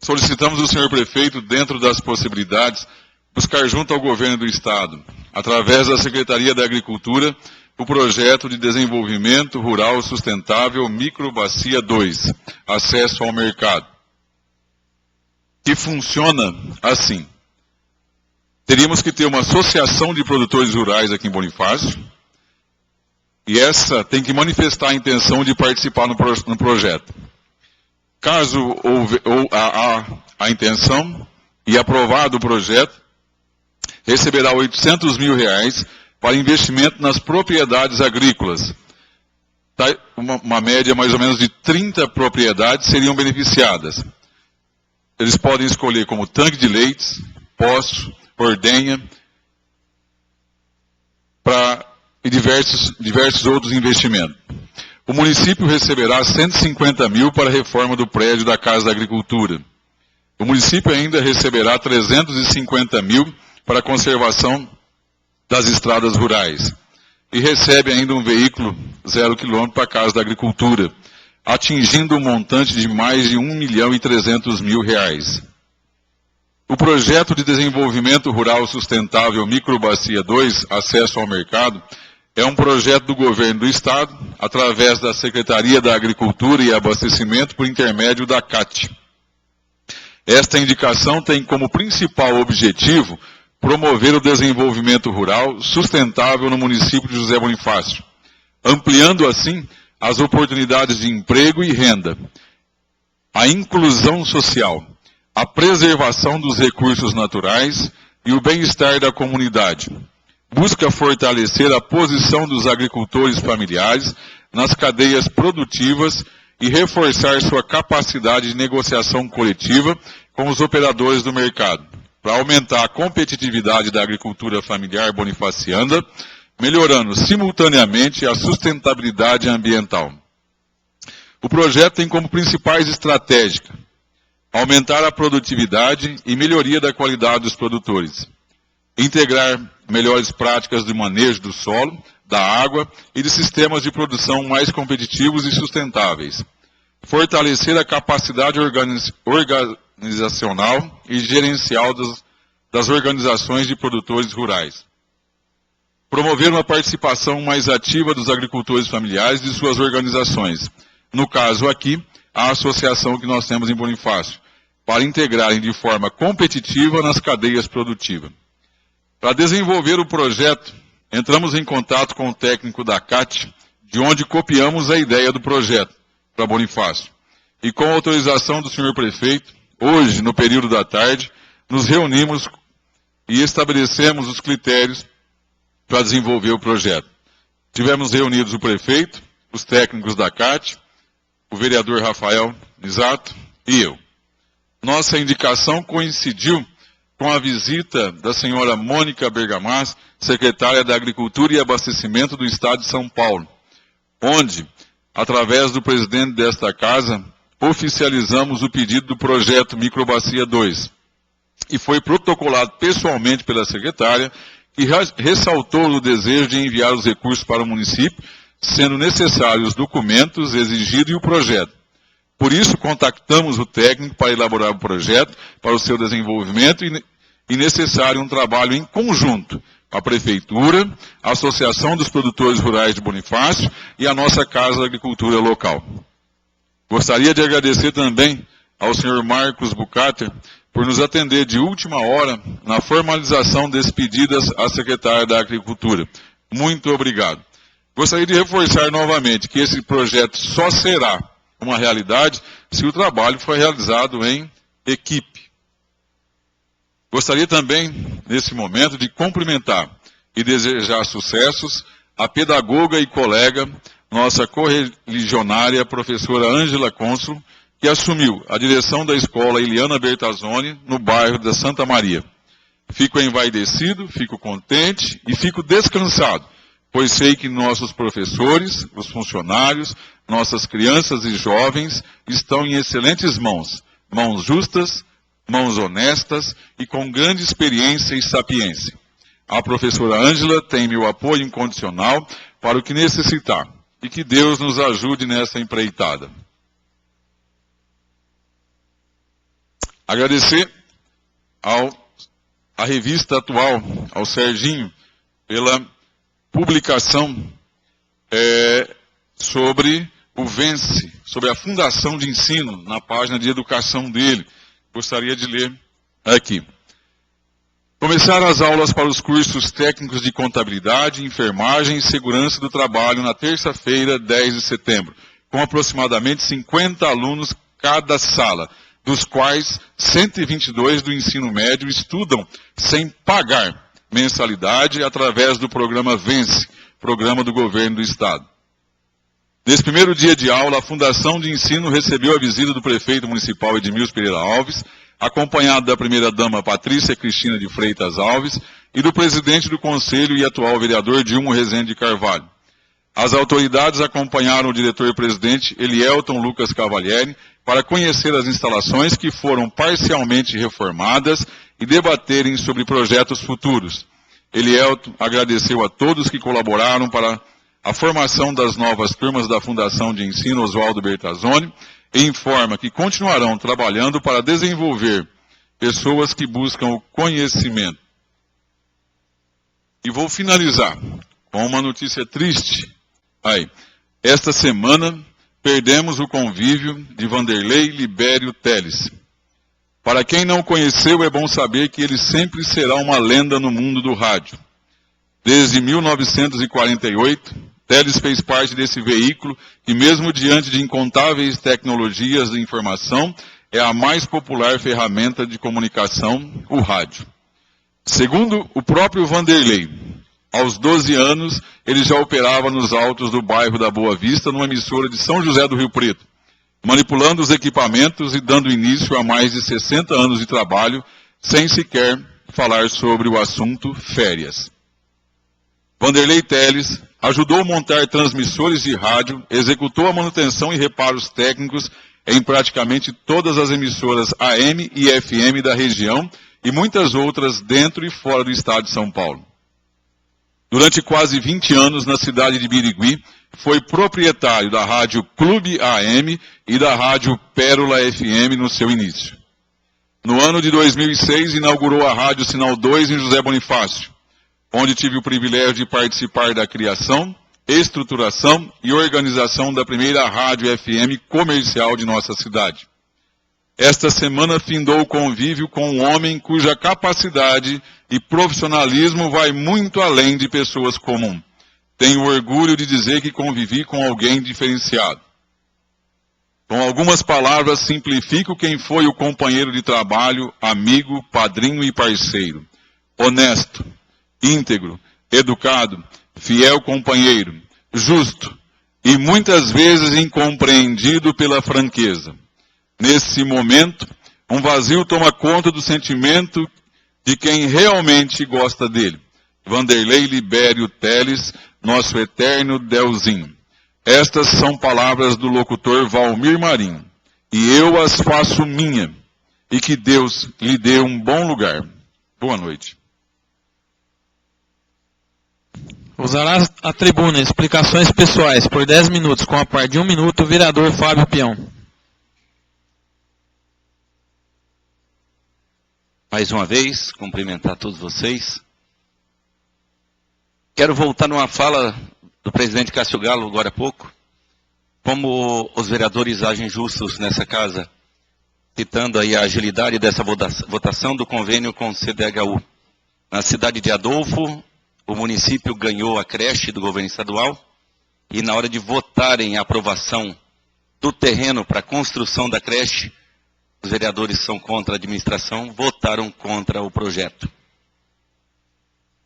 solicitamos ao senhor prefeito, dentro das possibilidades, buscar junto ao governo do Estado, através da Secretaria da Agricultura, o projeto de desenvolvimento rural sustentável Microbacia 2, acesso ao mercado, que funciona assim. Teríamos que ter uma associação de produtores rurais aqui em Bonifácio, e essa tem que manifestar a intenção de participar no projeto. Caso a intenção e aprovado o projeto, receberá R$800 mil para investimento nas propriedades agrícolas. Uma média mais ou menos de 30 propriedades seriam beneficiadas. Eles podem escolher como tanque de leites, poço, ordenha, e diversos outros investimentos. O município receberá R$150 mil para a reforma do prédio da Casa da Agricultura. O município ainda receberá R$350 mil para a conservação das estradas rurais. E recebe ainda um veículo 0 km para a Casa da Agricultura, atingindo um montante de mais de R$1.300.000. O projeto de desenvolvimento rural sustentável Microbacia 2, acesso ao mercado, é um projeto do governo do Estado, através da Secretaria da Agricultura e Abastecimento, por intermédio da CAT. Esta indicação tem como principal objetivo promover o desenvolvimento rural sustentável no município de José Bonifácio, ampliando assim as oportunidades de emprego e renda, a inclusão social, a preservação dos recursos naturais e o bem-estar da comunidade. Busca fortalecer a posição dos agricultores familiares nas cadeias produtivas e reforçar sua capacidade de negociação coletiva com os operadores do mercado, para aumentar a competitividade da agricultura familiar bonifaciana, melhorando simultaneamente a sustentabilidade ambiental. O projeto tem como principais estratégias aumentar a produtividade e melhoria da qualidade dos produtores, integrar melhores práticas de manejo do solo, da água e de sistemas de produção mais competitivos e sustentáveis, fortalecer a capacidade organizacional e gerencial das organizações de produtores rurais, promover uma participação mais ativa dos agricultores familiares e de suas organizações, no caso aqui, a associação que nós temos em Bonifácio, para integrarem de forma competitiva nas cadeias produtivas. Para desenvolver o projeto, entramos em contato com o técnico da CAT, de onde copiamos a ideia do projeto para Bonifácio. E com a autorização do senhor prefeito, hoje, no período da tarde, nos reunimos e estabelecemos os critérios para desenvolver o projeto. Tivemos reunidos o prefeito, os técnicos da CAT, o vereador Rafael Nisato e eu. Nossa indicação coincidiu com a visita da senhora Mônica Bergamasco, secretária da Agricultura e Abastecimento do Estado de São Paulo, onde, através do presidente desta casa, oficializamos o pedido do projeto Microbacia 2. E foi protocolado pessoalmente pela secretária, que ressaltou o desejo de enviar os recursos para o município, sendo necessários os documentos exigidos e o projeto. Por isso, contactamos o técnico para elaborar o projeto, para o seu desenvolvimento e necessário um trabalho em conjunto, a Prefeitura, a Associação dos Produtores Rurais de Bonifácio e a nossa Casa da Agricultura Local. Gostaria de agradecer também ao senhor Marcos Bucater por nos atender de última hora na formalização desse pedido à secretária da Agricultura. Muito obrigado. Gostaria de reforçar novamente que esse projeto só será uma realidade se o trabalho for realizado em equipe. Gostaria também, nesse momento, de cumprimentar e desejar sucessos à pedagoga e colega, nossa correligionária, professora Ângela Cônsul, que assumiu a direção da escola Eliana Bertazzoni, no bairro da Santa Maria. Fico envaidecido, fico contente e fico descansado, pois sei que nossos professores, os funcionários, nossas crianças e jovens estão em excelentes mãos, mãos justas, mãos honestas e com grande experiência e sapiência. A professora Ângela tem meu apoio incondicional para o que necessitar e que Deus nos ajude nessa empreitada. Agradecer à revista Atual, ao Serginho, pela publicação sobre o Vence, sobre a Fundação de Ensino, na página de educação dele. Gostaria de ler aqui. Começaram as aulas para os cursos técnicos de contabilidade, enfermagem e segurança do trabalho na terça-feira, 10 de setembro, com aproximadamente 50 alunos cada sala, dos quais 122 do ensino médio estudam sem pagar mensalidade através do programa Vence, programa do governo do Estado. Nesse primeiro dia de aula, a Fundação de Ensino recebeu a visita do prefeito municipal Edmilson Pereira Alves, acompanhado da primeira-dama Patrícia Cristina de Freitas Alves e do presidente do Conselho e atual vereador Dilmo Rezende de Carvalho. As autoridades acompanharam o diretor-presidente Elielton Lucas Cavalieri para conhecer as instalações que foram parcialmente reformadas e debaterem sobre projetos futuros. Elielton agradeceu a todos que colaboraram para a formação das novas turmas da Fundação de Ensino Oswaldo Bertazzoni e informa que continuarão trabalhando para desenvolver pessoas que buscam o conhecimento. E vou finalizar com uma notícia triste. Esta semana perdemos o convívio de Vanderlei Libério Teles. Para quem não o conheceu, é bom saber que ele sempre será uma lenda no mundo do rádio. Desde 1948, Teles fez parte desse veículo e mesmo diante de incontáveis tecnologias de informação, é a mais popular ferramenta de comunicação, o rádio. Segundo o próprio Vanderlei, aos 12 anos, ele já operava nos altos do bairro da Boa Vista, numa emissora de São José do Rio Preto, manipulando os equipamentos e dando início a mais de 60 anos de trabalho, sem sequer falar sobre o assunto férias. Vanderlei Teles ajudou a montar transmissores de rádio, executou a manutenção e reparos técnicos em praticamente todas as emissoras AM e FM da região e muitas outras dentro e fora do estado de São Paulo. Durante quase 20 anos, na cidade de Birigui, foi proprietário da rádio Clube AM e da rádio Pérola FM no seu início. No ano de 2006, inaugurou a rádio Sinal 2 em José Bonifácio, onde tive o privilégio de participar da criação, estruturação e organização da primeira rádio FM comercial de nossa cidade. Esta semana findou o convívio com um homem cuja capacidade e profissionalismo vai muito além de pessoas comuns. Tenho orgulho de dizer que convivi com alguém diferenciado. Com algumas palavras, simplifico quem foi o companheiro de trabalho, amigo, padrinho e parceiro. Honesto, íntegro, educado, fiel companheiro, justo e muitas vezes incompreendido pela franqueza. Nesse momento, um vazio toma conta do sentimento de quem realmente gosta dele. Vanderlei Libério Teles, nosso eterno Delzinho. Estas são palavras do locutor Valmir Marinho, e eu as faço minha, e que Deus lhe dê um bom lugar. Boa noite. Usará a tribuna explicações pessoais por 10 minutos, com a par de 1 minuto, o vereador Fábio Peão. Mais uma vez, cumprimentar todos vocês. Quero voltar numa fala do presidente Cássio Galo, agora há pouco, como os vereadores agem justos nessa casa, citando aí a agilidade dessa votação do convênio com o CDHU. Na cidade de Adolfo, o município ganhou a creche do governo estadual e na hora de votarem a aprovação do terreno para a construção da creche, os vereadores são contra a administração, votaram contra o projeto.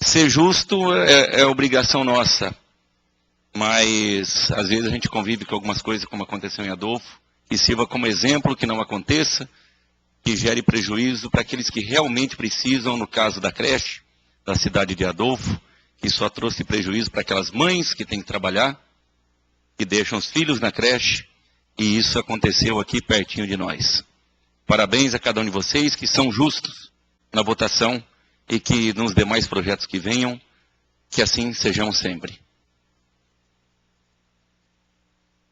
Ser justo é obrigação nossa, mas às vezes a gente convive com algumas coisas como aconteceu em Adolfo, que sirva como exemplo que não aconteça, que gere prejuízo para aqueles que realmente precisam, no caso da creche, da cidade de Adolfo, que só trouxe prejuízo para aquelas mães que têm que trabalhar, que deixam os filhos na creche, e isso aconteceu aqui pertinho de nós. Parabéns a cada um de vocês que são justos na votação e que nos demais projetos que venham, que assim sejamos sempre.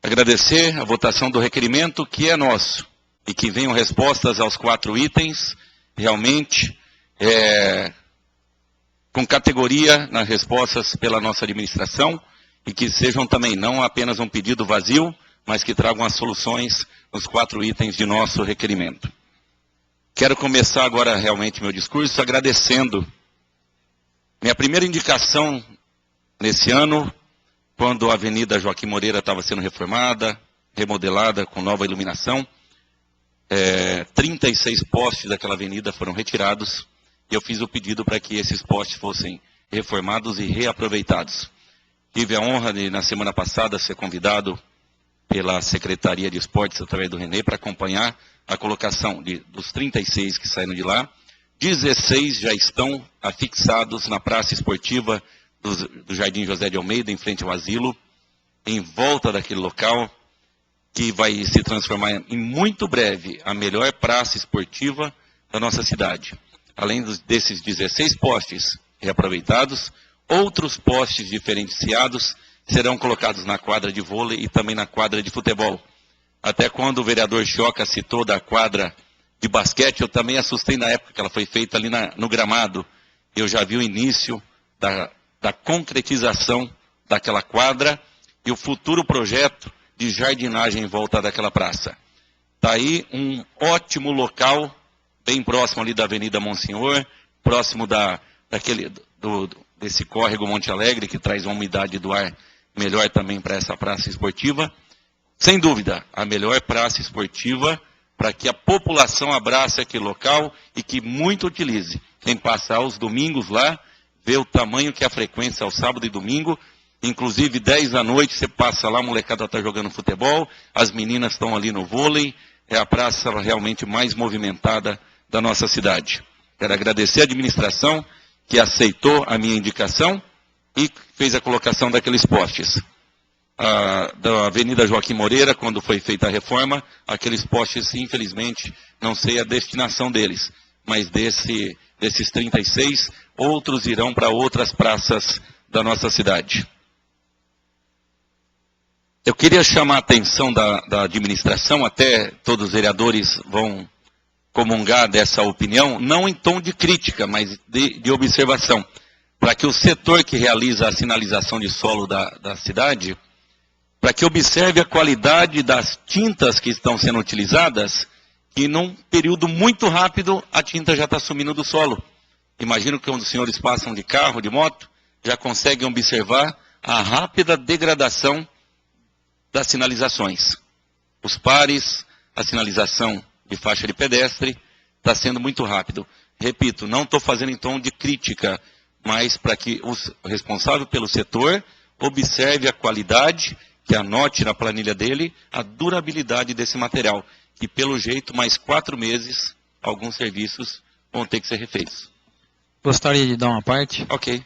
Agradecer a votação do requerimento que é nosso e que venham respostas aos 4 itens, realmente com categoria nas respostas pela nossa administração e que sejam também não apenas um pedido vazio, mas que tragam as soluções nos 4 itens de nosso requerimento. Quero começar agora realmente meu discurso agradecendo minha primeira indicação nesse ano, quando a Avenida Joaquim Moreira estava sendo reformada, remodelada com nova iluminação. 36 postes daquela avenida foram retirados e eu fiz o pedido para que esses postes fossem reformados e reaproveitados. Tive a honra de, na semana passada, ser convidado pela Secretaria de Esportes, através do Renê, para acompanhar a colocação dos 36 que saíram de lá. 16 já estão afixados na praça esportiva do Jardim José de Almeida, em frente ao asilo, em volta daquele local, que vai se transformar em muito breve a melhor praça esportiva da nossa cidade. Além desses 16 postes reaproveitados, outros postes diferenciados serão colocados na quadra de vôlei e também na quadra de futebol. Até quando o vereador Choca citou da quadra de basquete, eu também assustei na época que ela foi feita ali no gramado. Eu já vi o início da concretização daquela quadra e o futuro projeto de jardinagem em volta daquela praça. Está aí um ótimo local bem próximo ali da Avenida Monsenhor, próximo desse córrego Monte Alegre, que traz uma umidade do ar melhor também para essa praça esportiva. Sem dúvida, a melhor praça esportiva para que a população abrace aquele local e que muito utilize. Quem passar os domingos lá, vê o tamanho que é a frequência ao sábado e domingo, inclusive 10 da noite você passa lá, a molecada está jogando futebol, as meninas estão ali no vôlei, é a praça realmente mais movimentada da nossa cidade. Quero agradecer a administração que aceitou a minha indicação e fez a colocação daqueles postes. Da Avenida Joaquim Moreira, quando foi feita a reforma, aqueles postes, infelizmente, não sei a destinação deles, mas desses 36, outros irão para outras praças da nossa cidade. Eu queria chamar a atenção da administração, até todos os vereadores vão comungar dessa opinião, não em tom de crítica, mas de observação, para que o setor que realiza a sinalização de solo da cidade, para que observe a qualidade das tintas que estão sendo utilizadas, que num período muito rápido a tinta já está sumindo do solo. Imagino que quando os senhores passam de carro, de moto, já conseguem observar a rápida degradação das sinalizações. Os pares, a sinalização de faixa de pedestre, está sendo muito rápido. Repito, não estou fazendo em tom de crítica, mas para que o responsável pelo setor observe a qualidade, que anote na planilha dele a durabilidade desse material, que pelo jeito, mais 4 meses, alguns serviços vão ter que ser refeitos. Gostaria de dar uma parte. Ok.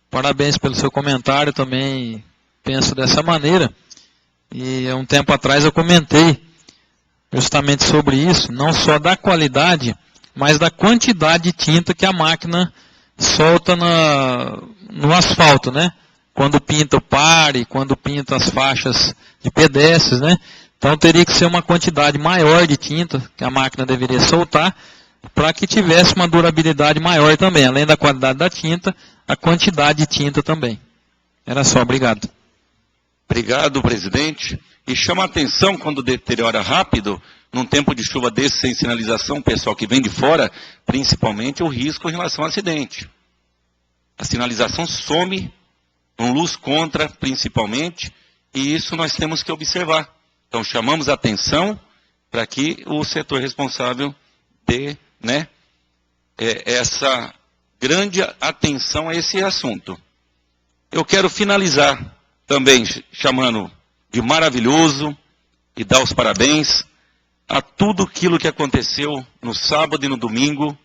Parabéns pelo seu comentário, também penso dessa maneira. E um tempo atrás eu comentei justamente sobre isso, não só da qualidade, mas da quantidade de tinta que a máquina solta no asfalto, né? Quando pinta o pare, quando pinta as faixas de pedestres, né? Então teria que ser uma quantidade maior de tinta que a máquina deveria soltar para que tivesse uma durabilidade maior também. Além da qualidade da tinta, a quantidade de tinta também. Era só, obrigado. Obrigado, presidente. E chama a atenção quando deteriora rápido, num tempo de chuva desse sem sinalização, o pessoal que vem de fora, principalmente o risco em relação ao acidente. A sinalização some, com luz contra, principalmente, e isso nós temos que observar. Então, chamamos a atenção para que o setor responsável dê, essa grande atenção a esse assunto. Eu quero finalizar também chamando de maravilhoso e dar os parabéns a tudo aquilo que aconteceu no sábado e no domingo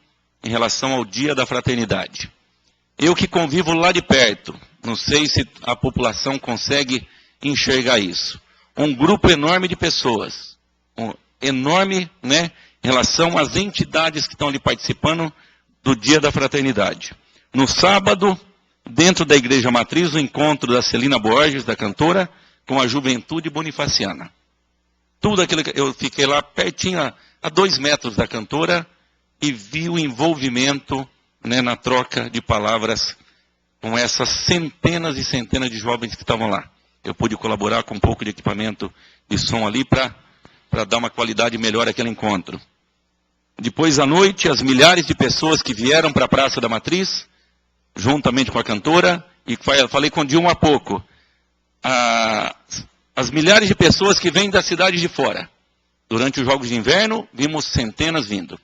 em relação ao Dia da Fraternidade. Eu que convivo lá de perto, não sei se a população consegue enxergar isso. Um grupo enorme de pessoas, enorme, em relação às entidades que estão ali participando do Dia da Fraternidade. No sábado, dentro da Igreja Matriz, o encontro da Celina Borges, da cantora, com a Juventude Bonifaciana. Tudo aquilo que eu fiquei lá pertinho, a 2 metros da cantora, e vi o envolvimento, na troca de palavras com essas centenas e centenas de jovens que estavam lá. Eu pude colaborar com um pouco de equipamento de som ali para dar uma qualidade melhor àquele encontro. Depois, à noite, as milhares de pessoas que vieram para a Praça da Matriz, juntamente com a cantora, e falei com o Dilma há pouco, as milhares de pessoas que vêm da cidade de fora. Durante os Jogos de Inverno, vimos centenas vindo.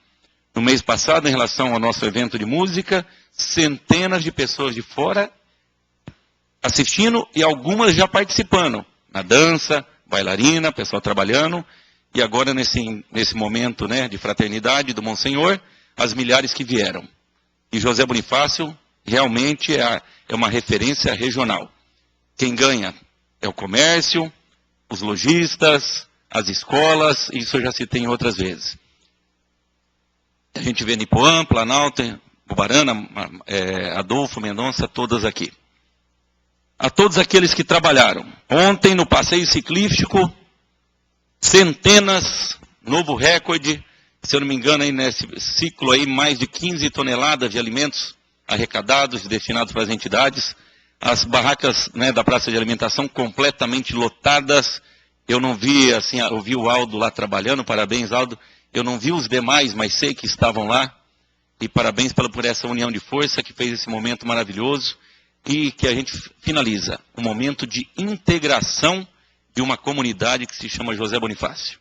No mês passado, em relação ao nosso evento de música, centenas de pessoas de fora assistindo e algumas já participando. Na dança, bailarina, pessoal trabalhando. E agora, nesse momento de fraternidade do Monsenhor, as milhares que vieram. E José Bonifácio realmente é uma referência regional. Quem ganha é o comércio, os lojistas, as escolas, isso eu já citei em outras vezes. A gente vê Nipoã, Planalto, Ubarana, Adolfo, Mendonça, todas aqui. A todos aqueles que trabalharam. Ontem, no passeio ciclístico, centenas, novo recorde, se eu não me engano, aí nesse ciclo aí, mais de 15 toneladas de alimentos arrecadados e destinados para as entidades. As barracas da praça de alimentação completamente lotadas Eu não vi, assim, eu vi o Aldo lá trabalhando, parabéns, Aldo. Eu não vi os demais, mas sei que estavam lá. E parabéns por essa união de força que fez esse momento maravilhoso. E que a gente finaliza um momento de integração de uma comunidade que se chama José Bonifácio.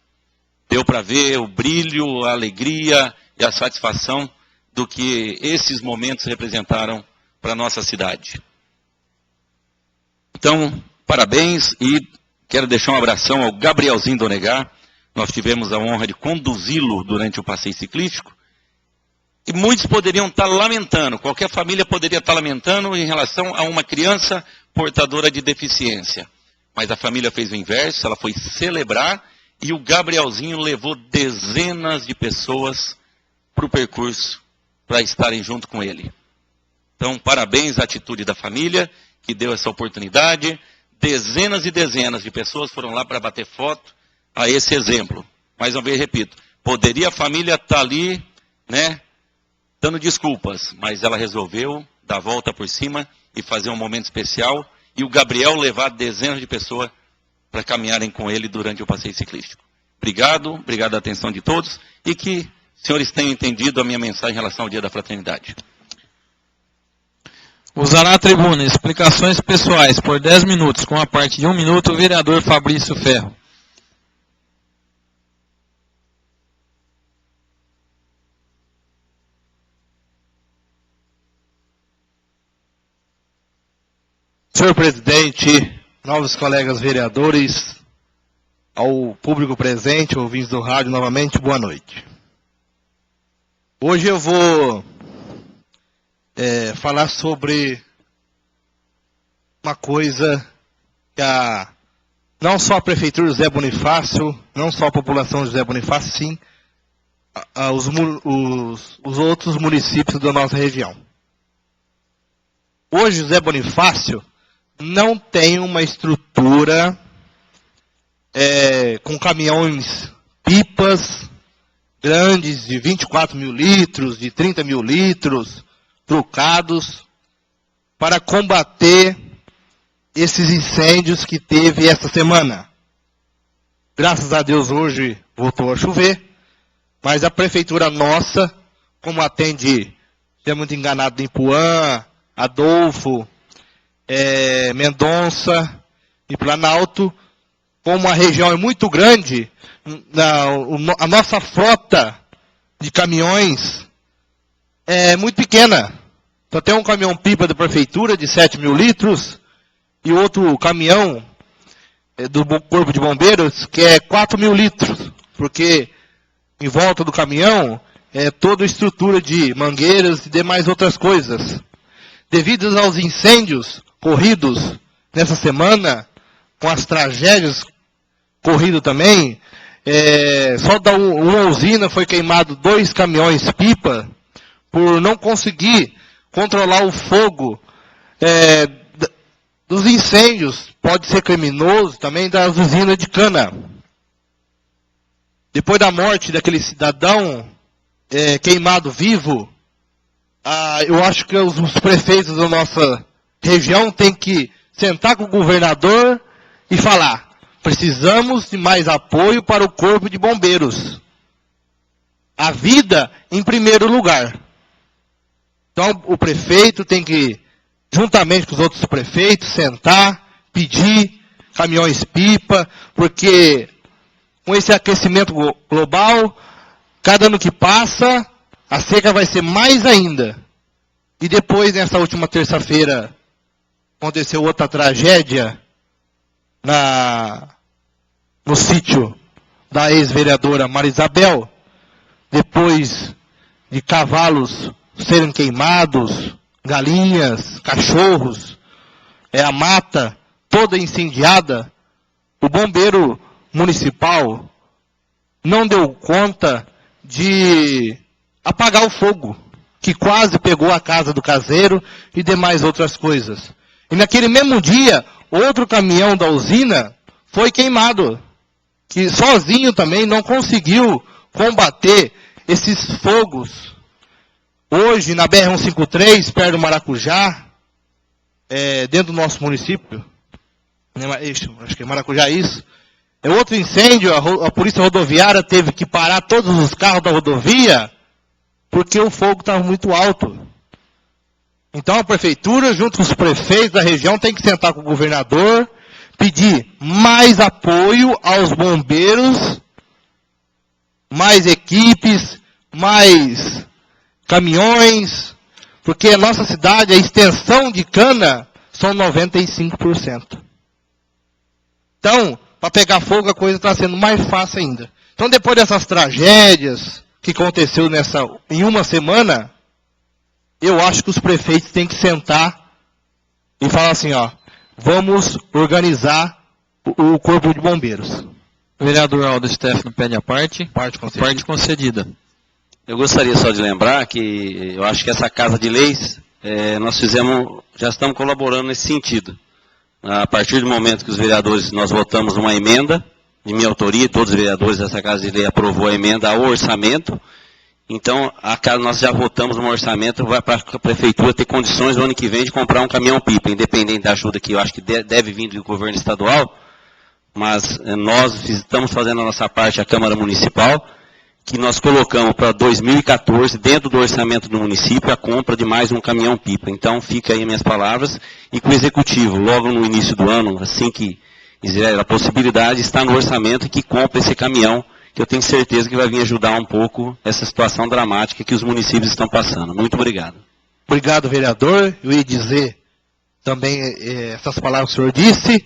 Deu para ver o brilho, a alegria e a satisfação do que esses momentos representaram para a nossa cidade. Então, parabéns e quero deixar um abração ao Gabrielzinho Donegar. Nós tivemos a honra de conduzi-lo durante o passeio ciclístico. E muitos poderiam estar lamentando, qualquer família poderia estar lamentando em relação a uma criança portadora de deficiência. Mas a família fez o inverso, ela foi celebrar e o Gabrielzinho levou dezenas de pessoas para o percurso, para estarem junto com ele. Então, parabéns à atitude da família, que deu essa oportunidade. Dezenas e dezenas de pessoas foram lá para bater foto a esse exemplo. Mais uma vez, repito, poderia a família estar ali, né, dando desculpas, mas ela resolveu dar a volta por cima e fazer um momento especial, e o Gabriel levar dezenas de pessoas para caminharem com ele durante o passeio ciclístico. Obrigado a atenção de todos, e que os senhores tenham entendido a minha mensagem em relação ao Dia da Fraternidade. Usará a tribuna explicações pessoais por 10 minutos, com a parte de 1 minuto, o vereador Fabrício Ferro. Senhor presidente, novos colegas vereadores, ao público presente, ouvintes do rádio, novamente, boa noite. Hoje eu vou falar sobre uma coisa que não só a Prefeitura de José Bonifácio, não só a população de José Bonifácio, sim os outros municípios da nossa região. Hoje, José Bonifácio não tem uma estrutura com caminhões pipas grandes de 24 mil litros, de 30 mil litros, trocados, para combater esses incêndios que teve essa semana. Graças a Deus hoje voltou a chover, mas a prefeitura nossa, como atende, se é muito enganado, em Ipuã, Adolfo, Mendonça e Planalto, como a região é muito grande, a nossa frota de caminhões é muito pequena. Só tem um caminhão-pipa da prefeitura de 7 mil litros e outro caminhão do Corpo de Bombeiros que é 4 mil litros, porque em volta do caminhão é toda a estrutura de mangueiras e demais outras coisas. Devido aos incêndios corridos nessa semana, com as tragédias corridas também, só da uma usina foi queimado 2 caminhões-pipa por não conseguir controlar o fogo dos incêndios, pode ser criminoso também, das usinas de cana. Depois da morte daquele cidadão queimado vivo, eu acho que os prefeitos da nossa região têm que sentar com o governador e falar: precisamos de mais apoio para o Corpo de Bombeiros. A vida em primeiro lugar. Então o prefeito tem que, juntamente com os outros prefeitos, sentar, pedir caminhões-pipa, porque com esse aquecimento global, cada ano que passa, a seca vai ser mais ainda. E depois, nessa última terça-feira, aconteceu outra tragédia no sítio da ex-vereadora Marisabel, depois de cavalos serem queimados, galinhas, cachorros, a mata toda incendiada. O bombeiro municipal não deu conta de apagar o fogo, que quase pegou a casa do caseiro e demais outras coisas. E naquele mesmo dia, outro caminhão da usina foi queimado, que sozinho também não conseguiu combater esses fogos. Hoje, na BR-153, perto do Maracujá, dentro do nosso município, acho que é Maracujá isso, Outro incêndio, a polícia rodoviária teve que parar todos os carros da rodovia, porque o fogo estava muito alto. Então a prefeitura, junto com os prefeitos da região, tem que sentar com o governador, pedir mais apoio aos bombeiros, mais equipes, mais caminhões, porque a nossa cidade, a extensão de cana, são 95%. Então, para pegar fogo, a coisa está sendo mais fácil ainda. Então, depois dessas tragédias que aconteceu em uma semana, eu acho que os prefeitos têm que sentar e falar assim, ó, vamos organizar o corpo de bombeiros. O vereador Aldo Stefano pede a parte. Parte concedida. Parte concedida. Eu gostaria só de lembrar que eu acho que essa Casa de Leis, já estamos colaborando nesse sentido. A partir do momento que os vereadores, nós votamos uma emenda, de minha autoria, todos os vereadores dessa Casa de Lei aprovou a emenda ao orçamento, então nós já votamos um orçamento para a Prefeitura ter condições no ano que vem de comprar um caminhão-pipa, independente da ajuda que eu acho que deve vir do governo estadual, mas nós estamos fazendo a nossa parte, a Câmara Municipal, que nós colocamos para 2014, dentro do orçamento do município, a compra de mais um caminhão-pipa. Então, fica aí minhas palavras. E com o Executivo, logo no início do ano, assim que existe a possibilidade, está no orçamento que compra esse caminhão, que eu tenho certeza que vai vir ajudar um pouco essa situação dramática que os municípios estão passando. Muito obrigado. Obrigado, vereador. Eu ia dizer também essas palavras que o senhor disse.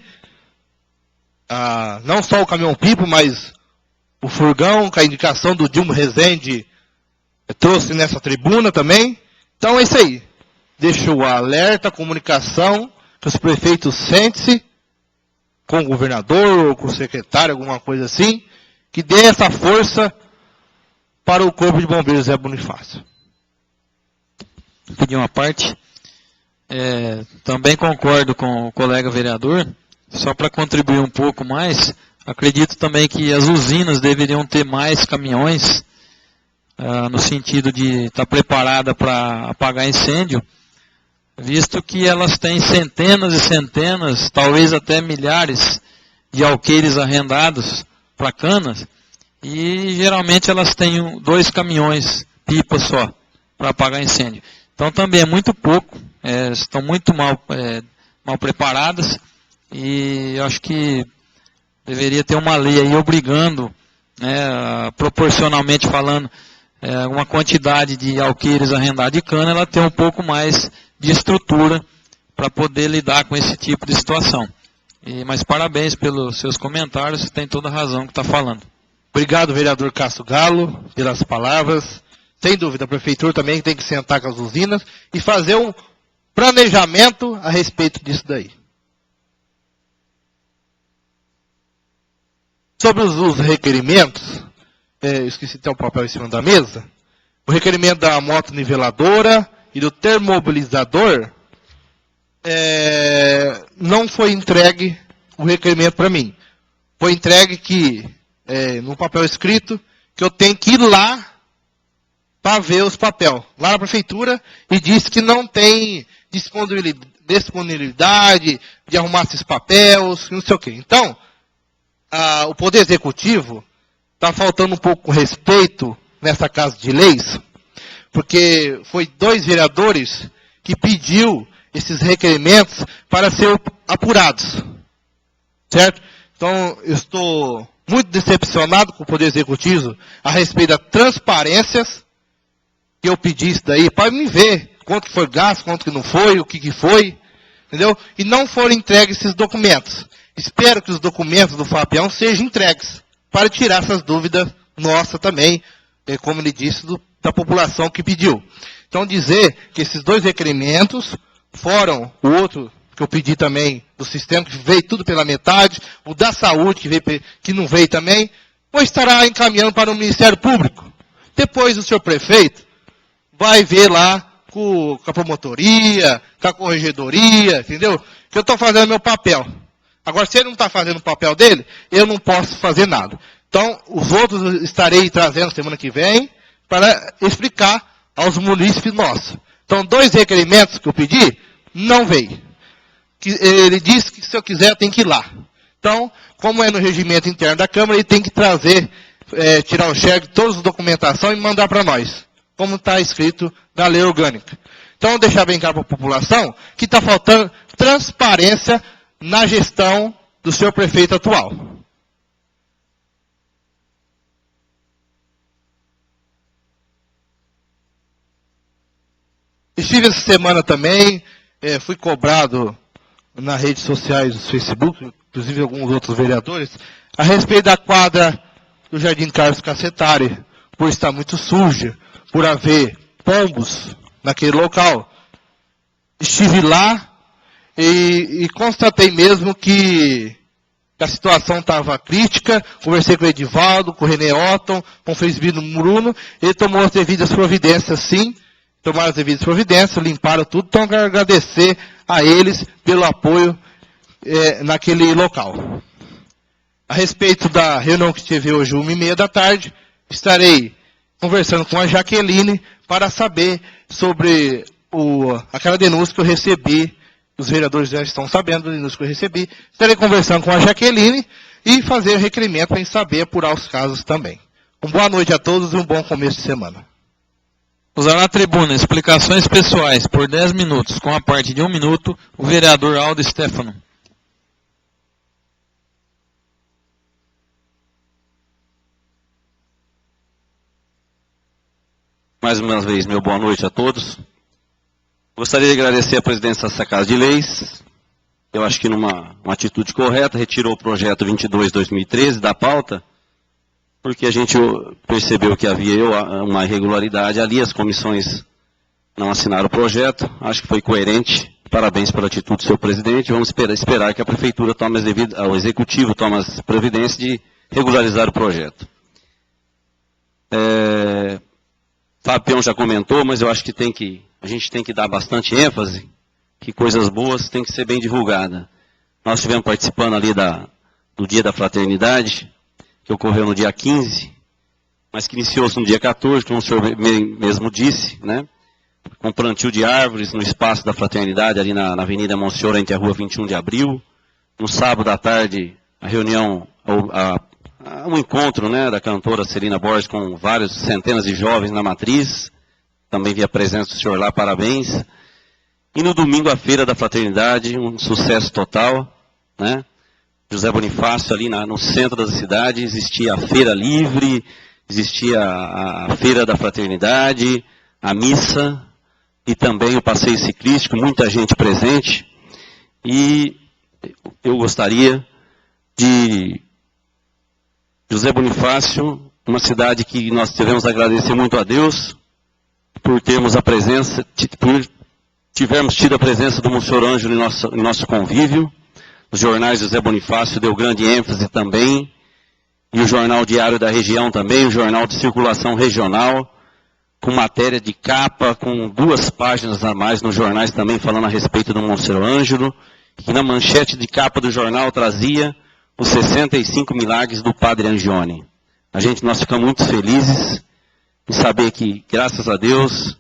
Não só o caminhão-pipa, mas o furgão, com a indicação do Dilma Rezende, trouxe nessa tribuna também. Então é isso aí. Deixo o alerta, a comunicação, que os prefeitos sentem-se com o governador ou com o secretário, alguma coisa assim, que dê essa força para o Corpo de Bombeiros Zé Bonifácio. Pedi uma parte. Também concordo com o colega vereador. Só para contribuir um pouco mais, acredito também que as usinas deveriam ter mais caminhões, no sentido de estar preparada para apagar incêndio, visto que elas têm centenas e centenas, talvez até milhares de alqueires arrendados para canas, e geralmente elas têm 2 caminhões, pipa só, para apagar incêndio. Então também é muito pouco, estão muito mal preparadas, e eu acho que deveria ter uma lei aí obrigando, proporcionalmente falando, uma quantidade de alqueires arrendados de cana, ela ter um pouco mais de estrutura para poder lidar com esse tipo de situação. Mas parabéns pelos seus comentários, você tem toda a razão que está falando. Obrigado, vereador Castro Galo, pelas palavras. Sem dúvida, a prefeitura também tem que sentar com as usinas e fazer um planejamento a respeito disso daí. Sobre os requerimentos, esqueci de ter um papel em cima da mesa. O requerimento da moto niveladora e do termobilizador, não foi entregue o requerimento para mim. Foi entregue no papel escrito, que eu tenho que ir lá para ver os papéis, lá na prefeitura, e disse que não tem disponibilidade de arrumar esses papéis, não sei o quê. Então, o Poder Executivo está faltando um pouco de respeito nessa Casa de Leis, porque foi 2 vereadores que pediu esses requerimentos para ser apurados. Certo? Então, eu estou muito decepcionado com o Poder Executivo a respeito das transparências que eu pedi isso daí, para me ver quanto foi gasto, quanto que não foi, o que foi, entendeu? E não foram entregues esses documentos. Espero que os documentos do Fabião sejam entregues, para tirar essas dúvidas nossas também, como ele disse, da população que pediu. Então, dizer que esses 2 requerimentos foram o outro que eu pedi também do sistema, que veio tudo pela metade, o da saúde, que não veio também, ou estará encaminhando para o Ministério Público. Depois o senhor prefeito vai ver lá com a promotoria, com a corregedoria, entendeu? Que eu estou fazendo meu papel. Agora, se ele não está fazendo o papel dele, eu não posso fazer nada. Então, os outros estarei trazendo semana que vem para explicar aos munícipes nossos. Então, 2 requerimentos que eu pedi, não veio. Ele disse que se eu quiser, eu tenho que ir lá. Então, como é no regimento interno da Câmara, ele tem que trazer, tirar o cheque, toda a documentação e mandar para nós, como está escrito na lei orgânica. Então, vou deixar bem claro para a população que está faltando transparência na gestão do seu prefeito atual. Estive essa semana também, fui cobrado nas redes sociais do Facebook, inclusive alguns outros vereadores, a respeito da quadra do Jardim Carlos Cacetari, por estar muito suja, por haver pombos naquele local. Estive lá e constatei mesmo que a situação estava crítica. Conversei com o Edivaldo, com o René Otton, com o Felizbino Muruno. Ele tomou as devidas providências, sim. Tomaram as devidas providências, limparam tudo. Então, eu quero agradecer a eles pelo apoio naquele local. A respeito da reunião que teve hoje, 1h30 da tarde, estarei conversando com a Jaqueline para saber sobre aquela denúncia que eu recebi. Os vereadores já estão sabendo da denúncia que eu recebi. Estarei conversando com a Jaqueline e fazer requerimento para saber apurar os casos também. Uma boa noite a todos e um bom começo de semana. Usará na tribuna explicações pessoais por 10 minutos, com a parte de 1 minuto, o vereador Aldo Stefano. Mais uma vez, meu boa noite a todos. Gostaria de agradecer a presidência dessa Casa de Leis. Eu acho que numa atitude correta, retirou o projeto 22/2013 da pauta, porque a gente percebeu que havia uma irregularidade ali, as comissões não assinaram o projeto, acho que foi coerente. Parabéns pela atitude do seu presidente. Vamos esperar que a prefeitura tome o executivo tome as providências de regularizar o projeto. Fábio Peão já comentou, mas eu acho que a gente tem que dar bastante ênfase, que coisas boas têm que ser bem divulgadas. Nós estivemos participando ali do Dia da Fraternidade, que ocorreu no dia 15, mas que iniciou-se no dia 14, como o senhor mesmo disse, né? Com plantio de árvores no espaço da Fraternidade, ali na Avenida Monsenhor, entre a Rua 21 de Abril. No sábado à tarde, a reunião, um encontro, né, da cantora Celina Borges com centenas de jovens na matriz. Também vi a presença do senhor lá, parabéns. E no domingo, a Feira da Fraternidade, um sucesso total, né? José Bonifácio, ali no centro da cidade, existia a Feira Livre, existia a Feira da Fraternidade, a missa e também o passeio ciclístico, muita gente presente. E eu gostaria de José Bonifácio, uma cidade que nós devemos agradecer muito a Deus por termos tivermos tido a presença do Monsenhor Ângelo em nosso convívio. Os jornais José Bonifácio deu grande ênfase também, e o Jornal Diário da Região também, o Jornal de Circulação Regional, com matéria de capa, com 2 páginas a mais nos jornais também falando a respeito do Monsenhor Ângelo, que na manchete de capa do jornal trazia os 65 milagres do Padre Angione. Nós ficamos muito felizes em saber que, graças a Deus,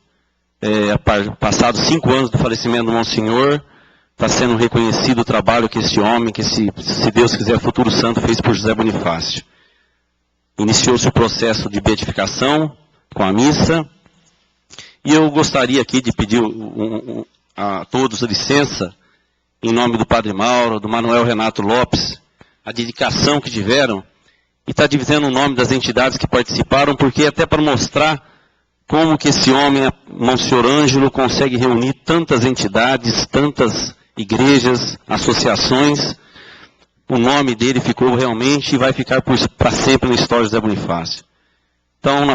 passados 5 anos do falecimento do Monsenhor, está sendo reconhecido o trabalho que esse homem, que se Deus quiser, futuro santo, fez por José Bonifácio. Iniciou-se o processo de beatificação com a missa, e eu gostaria aqui de pedir a todos a licença, em nome do Padre Mauro, do Manuel Renato Lopes, a dedicação que tiveram, e está dizendo o nome das entidades que participaram, porque até para mostrar como que esse homem, Monsenhor Ângelo, consegue reunir tantas entidades, tantas igrejas, associações. O nome dele ficou realmente e vai ficar para sempre na história de José Bonifácio. Então,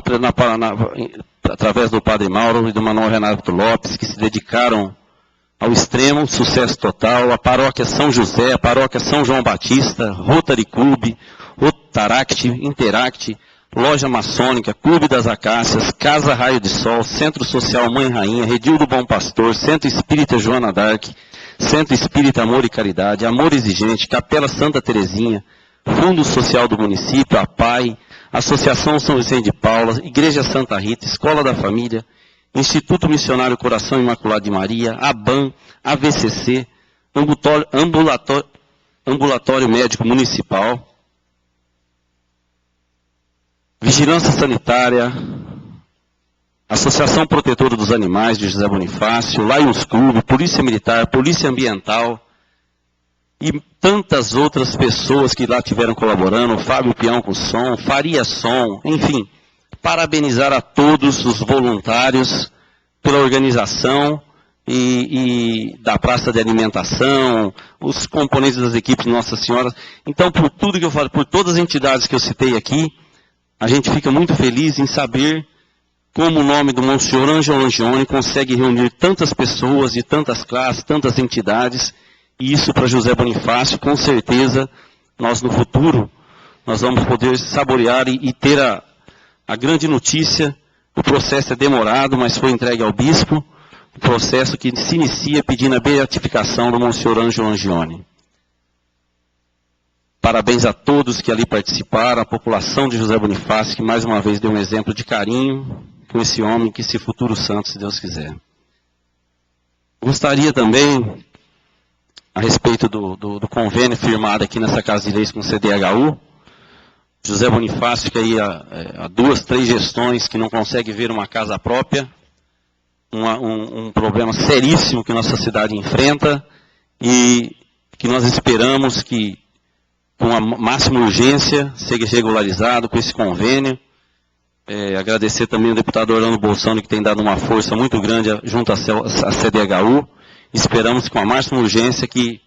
através do Padre Mauro e do Manuel Renato Lopes, que se dedicaram ao extremo, sucesso total, a paróquia São José, a paróquia São João Batista, Rotary Club, Rotaract, Interact, Loja Maçônica, Clube das Acácias, Casa Raio de Sol, Centro Social Mãe Rainha, Redil do Bom Pastor, Centro Espírita Joana d'Arc, Centro Espírita Amor e Caridade, Amor Exigente, Capela Santa Terezinha, Fundo Social do Município, a PAI, Associação São Vicente de Paula, Igreja Santa Rita, Escola da Família, Instituto Missionário Coração Imaculado de Maria, ABAN, AVCC, ambulatório médico municipal, vigilância sanitária, Associação Protetora dos Animais de José Bonifácio, Lions Clube, Polícia Militar, Polícia Ambiental e tantas outras pessoas que lá tiveram colaborando, Fábio Peão com som, Faria Som, enfim, parabenizar a todos os voluntários pela organização e da praça de alimentação, os componentes das equipes Nossa Senhora. Então, por tudo que eu falo, por todas as entidades que eu citei aqui, a gente fica muito feliz em saber como o nome do Monsenhor Ângelo Angione consegue reunir tantas pessoas de tantas classes, tantas entidades, e isso para José Bonifácio, com certeza, nós no futuro, nós vamos poder saborear e ter a grande notícia. O processo é demorado, mas foi entregue ao bispo, o processo que se inicia pedindo a beatificação do Monsenhor Ângelo Angione. Parabéns a todos que ali participaram, a população de José Bonifácio, que mais uma vez deu um exemplo de carinho com esse homem, que esse futuro santo, se Deus quiser. Gostaria também, a respeito do convênio firmado aqui nessa Casa de Leis com o CDHU, José Bonifácio, que aí há 2, 3 gestões que não consegue ver uma casa própria, um problema seríssimo que nossa cidade enfrenta, e que nós esperamos que, com a máxima urgência, seja regularizado com esse convênio. Agradecer também ao deputado Orlando Bolsonaro, que tem dado uma força muito grande junto à CDHU. Esperamos com a máxima urgência que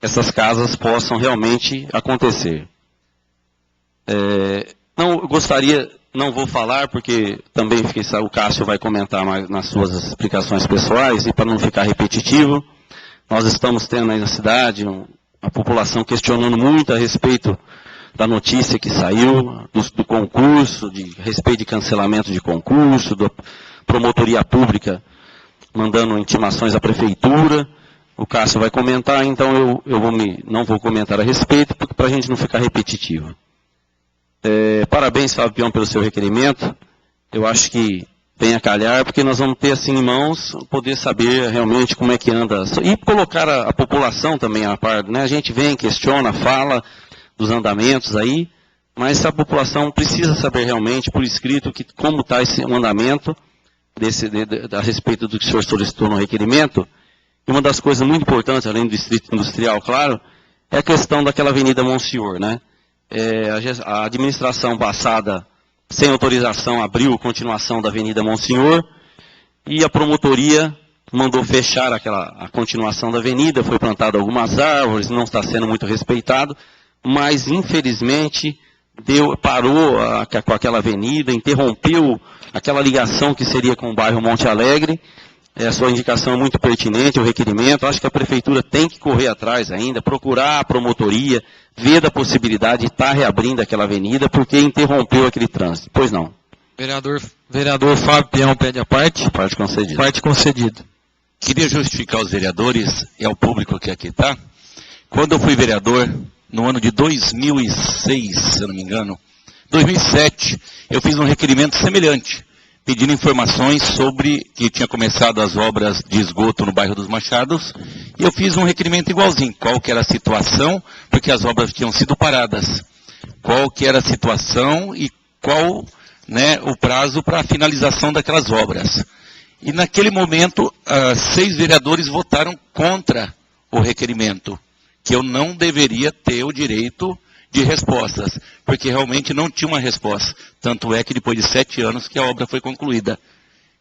essas casas possam realmente acontecer. Eu gostaria, não vou falar, porque também o Cássio vai comentar mais nas suas explicações pessoais, e para não ficar repetitivo, nós estamos tendo aí na cidade a população questionando muito a respeito da notícia que saiu, do concurso, a respeito de cancelamento de concurso, da promotoria pública mandando intimações à prefeitura. O Cássio vai comentar, então não vou comentar a respeito, para a gente não ficar repetitivo. Parabéns, Fábio Peão, pelo seu requerimento. Eu acho que vem a calhar, porque nós vamos ter assim em mãos, poder saber realmente como é que anda, e colocar a população também a par, né? A gente vem, questiona, fala dos andamentos aí, mas a população precisa saber realmente, por escrito, como está esse andamento a respeito do que o senhor solicitou no requerimento. E uma das coisas muito importantes, além do distrito industrial, claro, é a questão daquela Avenida Monsenhor, né? A administração passada, sem autorização, abriu a continuação da Avenida Monsenhor, e a promotoria mandou fechar a continuação da avenida, foi plantado algumas árvores, não está sendo muito respeitado, mas infelizmente parou com aquela avenida, interrompeu aquela ligação que seria com o bairro Monte Alegre. A sua indicação é muito pertinente, o requerimento. Acho que a prefeitura tem que correr atrás ainda, procurar a promotoria, ver da possibilidade de estar reabrindo aquela avenida, porque interrompeu aquele trânsito. Pois não. Vereador Fábio Peão pede a parte. Parte concedida. Parte concedida. Queria justificar aos vereadores e ao público que aqui está. Quando eu fui vereador, no ano de 2006, se eu não me engano, 2007, eu fiz um requerimento semelhante, pedindo informações sobre que tinha começado as obras de esgoto no bairro dos Machados, e eu fiz um requerimento igualzinho, qual que era a situação, porque as obras tinham sido paradas, qual que era a situação e qual, né, o prazo para a finalização daquelas obras. E naquele momento, 6 vereadores votaram contra o requerimento, que eu não deveria ter o direito de respostas, porque realmente não tinha uma resposta. Tanto é que depois de 7 anos que a obra foi concluída.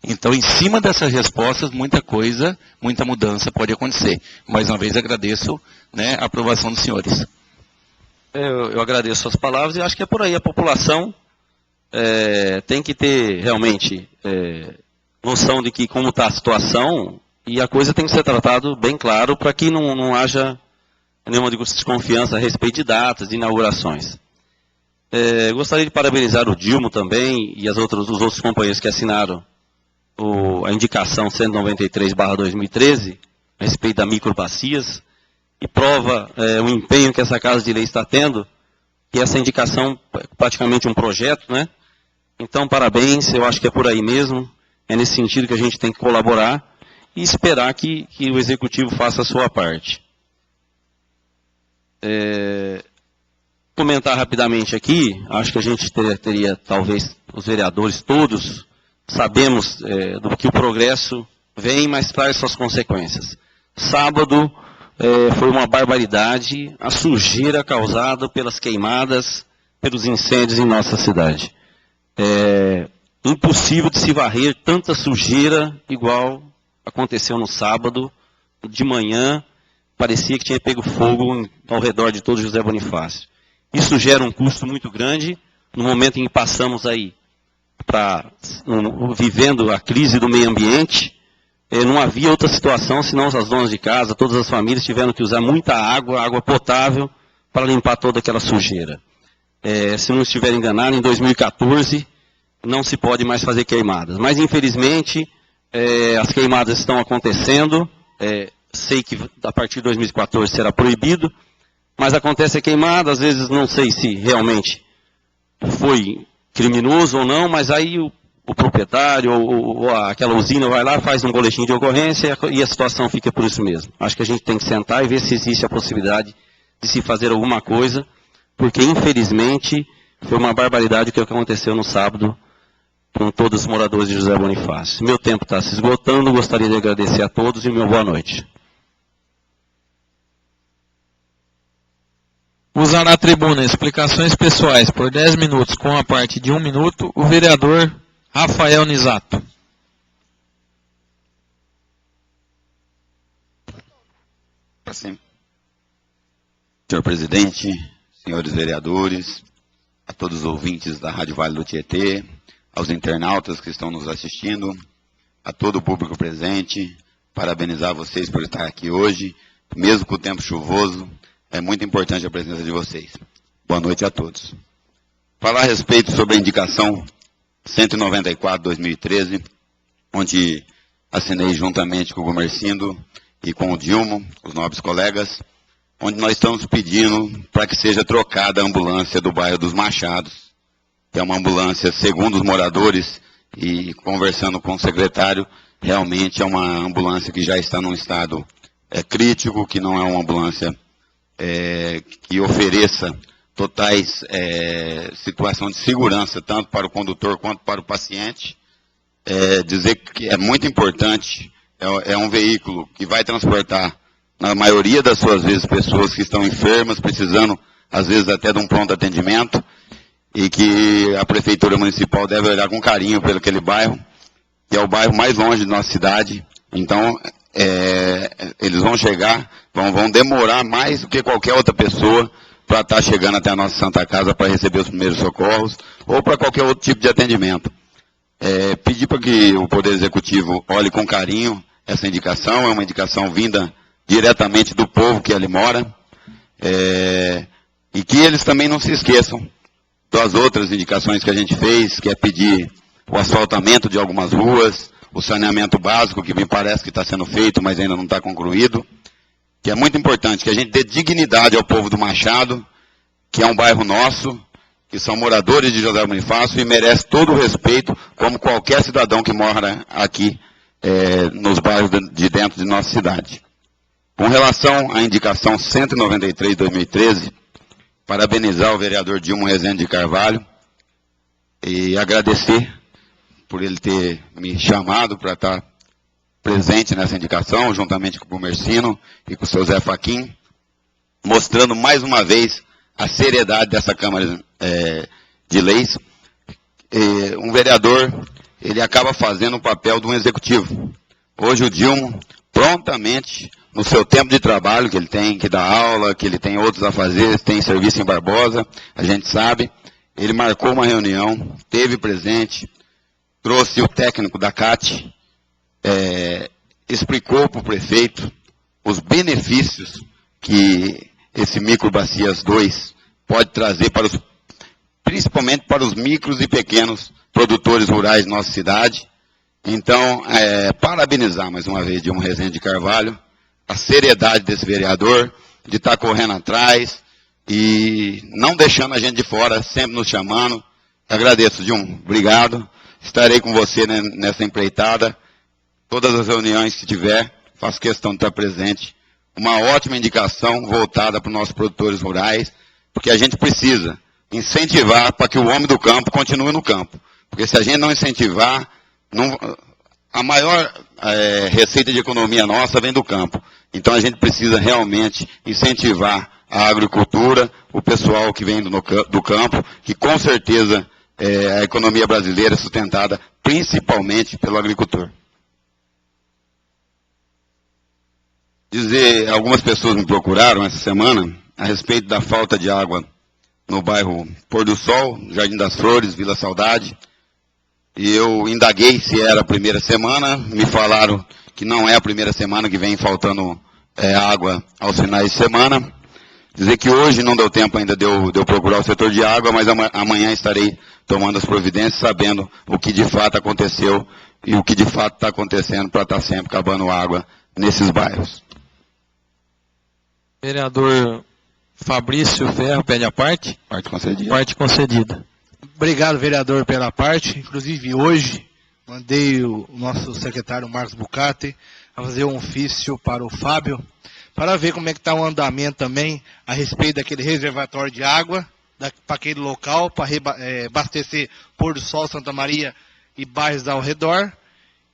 Então, em cima dessas respostas, muita coisa, muita mudança pode acontecer. Mais uma vez agradeço, né, a aprovação dos senhores. Eu agradeço as palavras e acho que é por aí. A população tem que ter realmente noção de que como está a situação, e a coisa tem que ser tratada bem claro para que não haja nenhuma desconfiança a respeito de datas, de inaugurações. Gostaria de parabenizar o Dilmo também e os outros companheiros que assinaram a indicação 193/2013 a respeito da microbacias, e prova o empenho que essa Casa de Lei está tendo, e essa indicação é praticamente um projeto, né? Então, parabéns, eu acho que é por aí mesmo, é nesse sentido que a gente tem que colaborar e esperar que o Executivo faça a sua parte. Comentar rapidamente aqui, acho que a gente teria talvez, os vereadores todos, sabemos do que o progresso vem, mas traz suas consequências. Sábado foi uma barbaridade a sujeira causada pelas queimadas, pelos incêndios em nossa cidade. Impossível de se varrer tanta sujeira igual aconteceu no sábado, de manhã, parecia que tinha pego fogo ao redor de todo José Bonifácio. Isso gera um custo muito grande, no momento em que passamos aí, vivendo a crise do meio ambiente, não havia outra situação, senão as donas de casa, todas as famílias tiveram que usar muita água potável, para limpar toda aquela sujeira. Se não estiver enganado, em 2014, não se pode mais fazer queimadas. Mas, infelizmente, as queimadas estão acontecendo, sei que a partir de 2014 será proibido, mas acontece a queimada, às vezes não sei se realmente foi criminoso ou não, mas aí o proprietário ou aquela usina vai lá, faz um boletim de ocorrência e a situação fica por isso mesmo. Acho que a gente tem que sentar e ver se existe a possibilidade de se fazer alguma coisa, porque infelizmente foi uma barbaridade o que aconteceu no sábado com todos os moradores de José Bonifácio. Meu tempo está se esgotando, gostaria de agradecer a todos e meu boa noite. Usar na tribuna explicações pessoais por 10 minutos com a parte de 1 minuto, o vereador Rafael Nisato. Senhor presidente, senhores vereadores, a todos os ouvintes da Rádio Vale do Tietê, aos internautas que estão nos assistindo, a todo o público presente, parabenizar vocês por estar aqui hoje, mesmo com o tempo chuvoso. É muito importante a presença de vocês. Boa noite a todos. Falar a respeito sobre a indicação 194/2013, onde assinei juntamente com o Gumercindo e com o Dilmo, os nobres colegas, onde nós estamos pedindo para que seja trocada a ambulância do bairro dos Machados, que é uma ambulância, segundo os moradores, e conversando com o secretário, realmente é uma ambulância que já está num estado crítico, que não é uma ambulância que ofereça totais situação de segurança, tanto para o condutor quanto para o paciente. Dizer que é muito importante, é um veículo que vai transportar, na maioria das suas vezes, pessoas que estão enfermas, precisando, às vezes, até de um pronto atendimento, e que a Prefeitura Municipal deve olhar com carinho pelo aquele bairro, que é o bairro mais longe de nossa cidade. Então, eles vão chegar, vão demorar mais do que qualquer outra pessoa para estar chegando até a nossa Santa Casa para receber os primeiros socorros, ou para qualquer outro tipo de atendimento. Pedir para que o Poder Executivo olhe com carinho essa indicação, é uma indicação vinda diretamente do povo que ali mora, e que eles também não se esqueçam das outras indicações que a gente fez, que é pedir o asfaltamento de algumas ruas, o saneamento básico, que me parece que está sendo feito, mas ainda não está concluído, que é muito importante, que a gente dê dignidade ao povo do Machado, que é um bairro nosso, que são moradores de José Bonifácio e merece todo o respeito, como qualquer cidadão que mora aqui nos bairros de dentro de nossa cidade. Com relação à indicação 193/2013, parabenizar o vereador Dilmo Rezende de Carvalho e agradecer por ele ter me chamado para estar presente nessa indicação, juntamente com o Gumercindo e com o seu Zé Faquim, mostrando mais uma vez a seriedade dessa Câmara de Leis. Um vereador, ele acaba fazendo o papel de um executivo. Hoje o Dilmo, prontamente, no seu tempo de trabalho, que ele tem que dar aula, que ele tem outros afazeres, tem serviço em Barbosa, a gente sabe, ele marcou uma reunião, teve presente, trouxe o técnico da CAT, explicou para o prefeito os benefícios que esse Microbacias 2 pode trazer principalmente para os micros e pequenos produtores rurais de nossa cidade. Então, parabenizar mais uma vez Dilmo Rezende de Carvalho, a seriedade desse vereador, de estar correndo atrás e não deixando a gente de fora, sempre nos chamando. Agradeço, Dilmo. Obrigado. Estarei com você nessa empreitada. Todas as reuniões que tiver, faço questão de estar presente uma ótima indicação voltada para os nossos produtores rurais, porque a gente precisa incentivar para que o homem do campo continue no campo. Porque se a gente não incentivar, a maior receita de economia nossa vem do campo. Então a gente precisa realmente incentivar a agricultura, o pessoal que vem do campo, que com certeza a economia brasileira é sustentada principalmente pelo agricultor. Algumas pessoas me procuraram essa semana a respeito da falta de água no bairro Pôr do Sol, Jardim das Flores, Vila Saudade. E eu indaguei se era a primeira semana, me falaram que não é a primeira semana que vem faltando água aos finais de semana. Dizer que hoje não deu tempo ainda de eu procurar o setor de água, mas amanhã estarei tomando as providências, sabendo o que de fato aconteceu e o que de fato está acontecendo para estar sempre acabando água nesses bairros. Vereador Fabrício Ferro pede a parte. Parte concedida. Parte concedida. Obrigado, vereador, pela parte. Inclusive, hoje, mandei o nosso secretário Marcos Bucati a fazer um ofício para o Fábio, para ver como é que está o andamento também a respeito daquele reservatório de água, para aquele local, para abastecer Pôr do Sol, Santa Maria e bairros ao redor.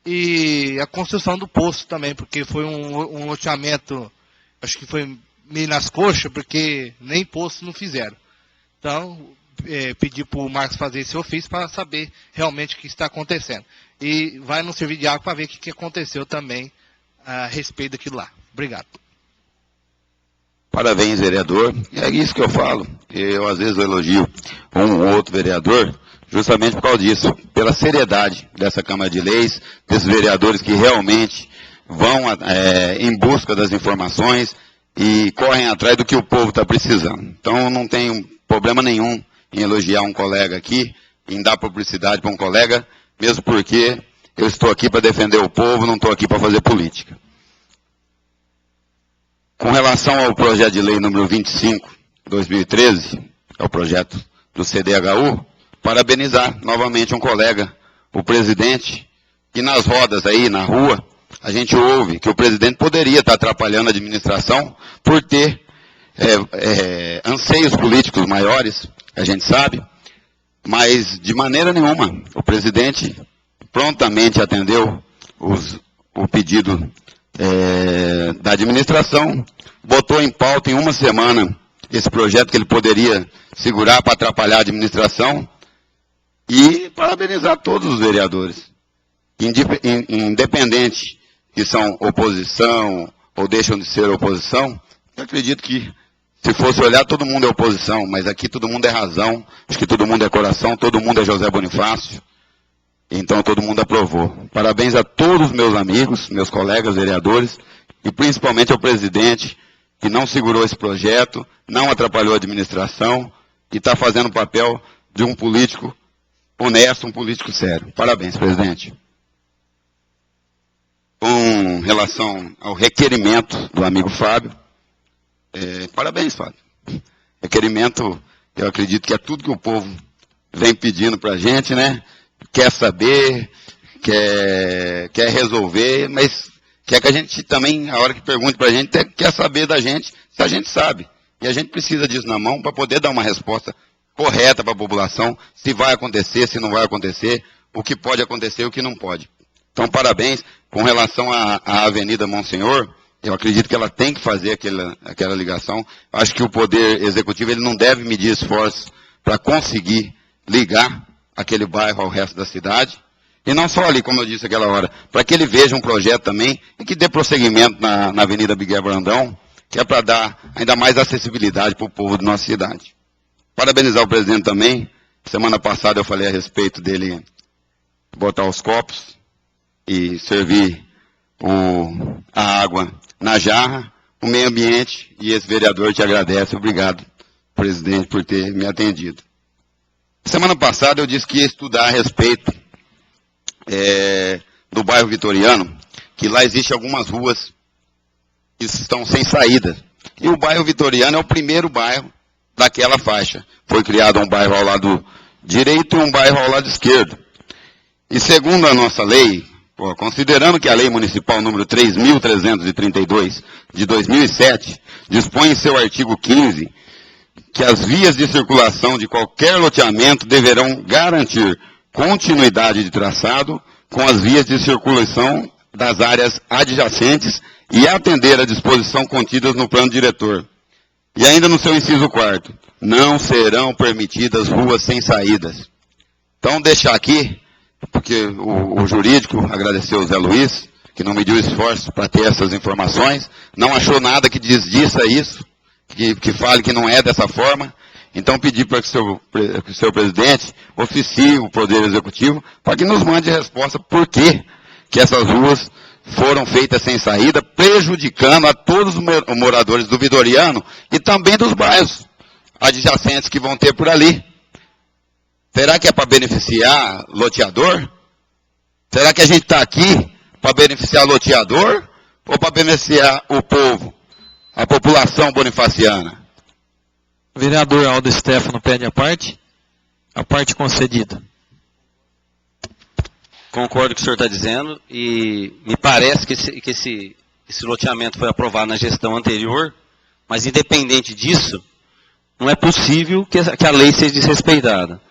E a construção do poço também, porque foi um loteamento, acho que foi meio nas coxas, porque nem poço não fizeram. Então, pedi para o Marcos fazer esse ofício para saber realmente o que está acontecendo. E vai no serviço de água para ver o que aconteceu também a respeito daquilo lá. Obrigado. Parabéns, vereador. É isso que eu falo. Eu, às vezes, elogio um ou outro vereador, justamente por causa disso, pela seriedade dessa Câmara de Leis, desses vereadores que realmente vão em busca das informações e correm atrás do que o povo está precisando. Então, não tenho problema nenhum em elogiar um colega aqui, em dar publicidade para um colega, mesmo porque eu estou aqui para defender o povo, não estou aqui para fazer política. Com relação ao projeto de lei número 25, 2013, é o projeto do CDHU, parabenizar novamente um colega, o presidente, que nas rodas aí, na rua, a gente ouve que o presidente poderia estar atrapalhando a administração por ter anseios políticos maiores, a gente sabe, mas de maneira nenhuma o presidente prontamente atendeu o pedido da administração, botou em pauta em uma semana esse projeto que ele poderia segurar para atrapalhar a administração e parabenizar todos os vereadores, independente que são oposição ou deixam de ser oposição. Eu acredito que se fosse olhar, todo mundo é oposição, mas aqui todo mundo é razão, acho que todo mundo é coração, todo mundo é José Bonifácio, então todo mundo aprovou. Parabéns a todos os meus amigos, meus colegas vereadores, e principalmente ao presidente, que não segurou esse projeto, não atrapalhou a administração, e está fazendo o papel de um político honesto, um político sério. Parabéns, presidente. Com relação ao requerimento do amigo Fábio, parabéns, Fábio. Requerimento, eu acredito que é tudo que o povo vem pedindo para a gente, né? Quer saber, quer resolver, mas quer que a gente também, a hora que pergunte para a gente, quer saber da gente se a gente sabe. E a gente precisa disso na mão para poder dar uma resposta correta para a população, se vai acontecer, se não vai acontecer, o que pode acontecer e o que não pode. Então, parabéns. Com relação à Avenida Monsenhor, eu acredito que ela tem que fazer aquela ligação. Acho que o Poder Executivo ele não deve medir esforços para conseguir ligar aquele bairro ao resto da cidade. E não só ali, como eu disse aquela hora, para que ele veja um projeto também e que dê prosseguimento na Avenida Miguel Brandão, que é para dar ainda mais acessibilidade para o povo da nossa cidade. Parabenizar o presidente também. Semana passada eu falei a respeito dele botar os copos e servir a água na jarra, o meio ambiente, e esse vereador te agradece. Obrigado, presidente, por ter me atendido. Semana passada eu disse que ia estudar a respeito do bairro Vitoriano, que lá existem algumas ruas que estão sem saída. E o bairro Vitoriano é o primeiro bairro daquela faixa. Foi criado um bairro ao lado direito e um bairro ao lado esquerdo. E segundo a nossa lei, Considerando que a Lei Municipal número 3.332, de 2007, dispõe em seu artigo 15 que as vias de circulação de qualquer loteamento deverão garantir continuidade de traçado com as vias de circulação das áreas adjacentes e atender à disposição contidas no plano diretor. E ainda no seu inciso 4º, não serão permitidas ruas sem saídas. Então, deixar aqui, porque o jurídico agradeceu o Zé Luiz, que não mediu esforço para ter essas informações, não achou nada que desdiça isso, que fale que não é dessa forma. Então, pedir para que o seu presidente oficie o Poder Executivo para que nos mande resposta por que essas ruas foram feitas sem saída, prejudicando a todos os moradores do Vitoriano e também dos bairros adjacentes que vão ter por ali. Será que é para beneficiar loteador? Será que a gente está aqui para beneficiar loteador ou para beneficiar o povo, a população bonifaciana? O vereador Aldo Stefano pede a parte concedida. Concordo com o que o senhor está dizendo, e me parece que esse loteamento foi aprovado na gestão anterior, mas independente disso, não é possível que a lei seja desrespeitada.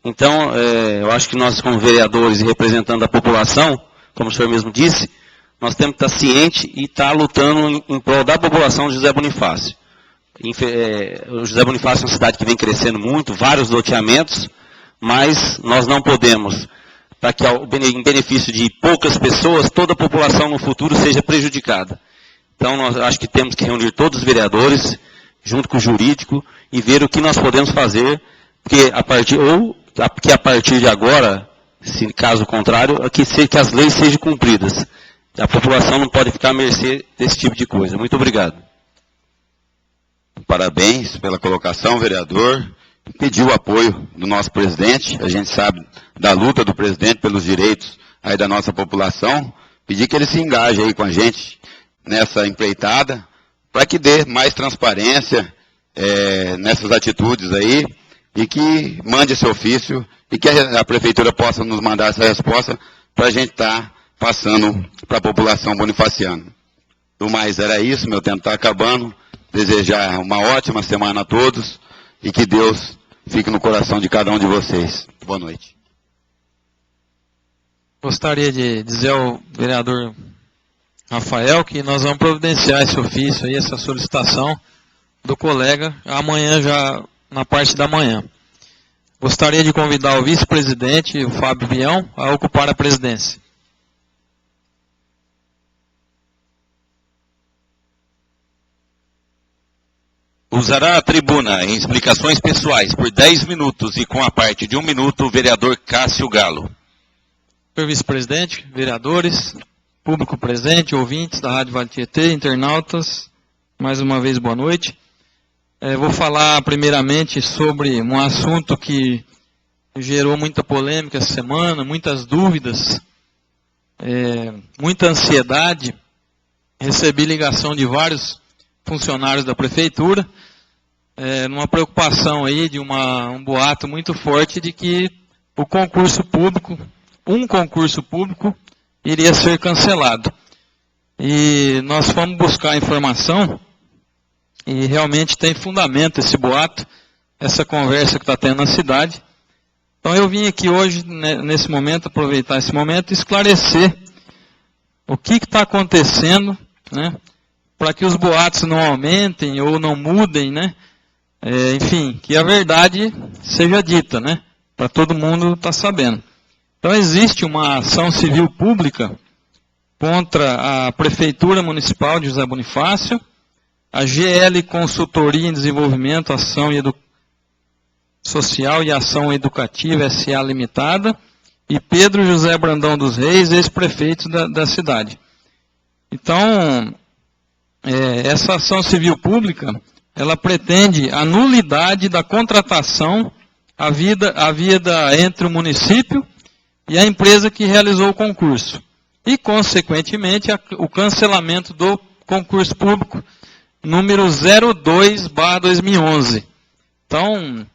Então, eu acho que nós, como vereadores e representando a população, como o senhor mesmo disse, nós temos que estar cientes e estar lutando em prol da população de José Bonifácio. O José Bonifácio é uma cidade que vem crescendo muito, vários loteamentos, mas nós não podemos, para que em benefício de poucas pessoas, toda a população no futuro seja prejudicada. Então, nós acho que temos que reunir todos os vereadores, junto com o jurídico, e ver o que nós podemos fazer, porque a partir de agora, se caso contrário, que as leis sejam cumpridas. A população não pode ficar à mercê desse tipo de coisa. Muito obrigado. Parabéns pela colocação, vereador. Pediu o apoio do nosso presidente. A gente sabe da luta do presidente pelos direitos aí da nossa população. Pedir que ele se engaje aí com a gente nessa empreitada, para que dê mais transparência nessas atitudes aí, e que mande esse ofício, e que a prefeitura possa nos mandar essa resposta, para a gente estar passando para a população bonifaciana. Do mais, era isso, meu tempo está acabando. Desejar uma ótima semana a todos, e que Deus fique no coração de cada um de vocês. Boa noite. Gostaria de dizer ao vereador Rafael que nós vamos providenciar esse ofício aí, essa solicitação do colega, amanhã já na parte da manhã. Gostaria de convidar o vice-presidente, o Fábio Vião, a ocupar a presidência. Usará a tribuna em explicações pessoais por 10 minutos e com a parte de 1 minuto o vereador Cássio Galo. Senhor vice-presidente, vereadores, público presente, ouvintes da Rádio Vale Tietê, internautas, mais uma vez boa noite. Vou falar primeiramente sobre um assunto que gerou muita polêmica essa semana, muitas dúvidas, muita ansiedade. Recebi ligação de vários funcionários da prefeitura, numa preocupação aí de um boato muito forte de que o concurso público, um concurso público, iria ser cancelado. E nós fomos buscar informação, e realmente tem fundamento esse boato, essa conversa que está tendo na cidade. Então eu vim aqui hoje, nesse momento, aproveitar esse momento e esclarecer o que está acontecendo, né, para que os boatos não aumentem ou não mudem, né? Enfim, que a verdade seja dita, né? Para todo mundo estar sabendo. Então existe uma ação civil pública contra a Prefeitura Municipal de José Bonifácio, a GL Consultoria em Desenvolvimento, Ação Social e Ação Educativa S.A. Limitada, e Pedro José Brandão dos Reis, ex-prefeito da cidade. Então, essa ação civil pública, ela pretende a nulidade da contratação havida entre o município e a empresa que realizou o concurso. E, consequentemente, o cancelamento do concurso público número 02/2011. Então,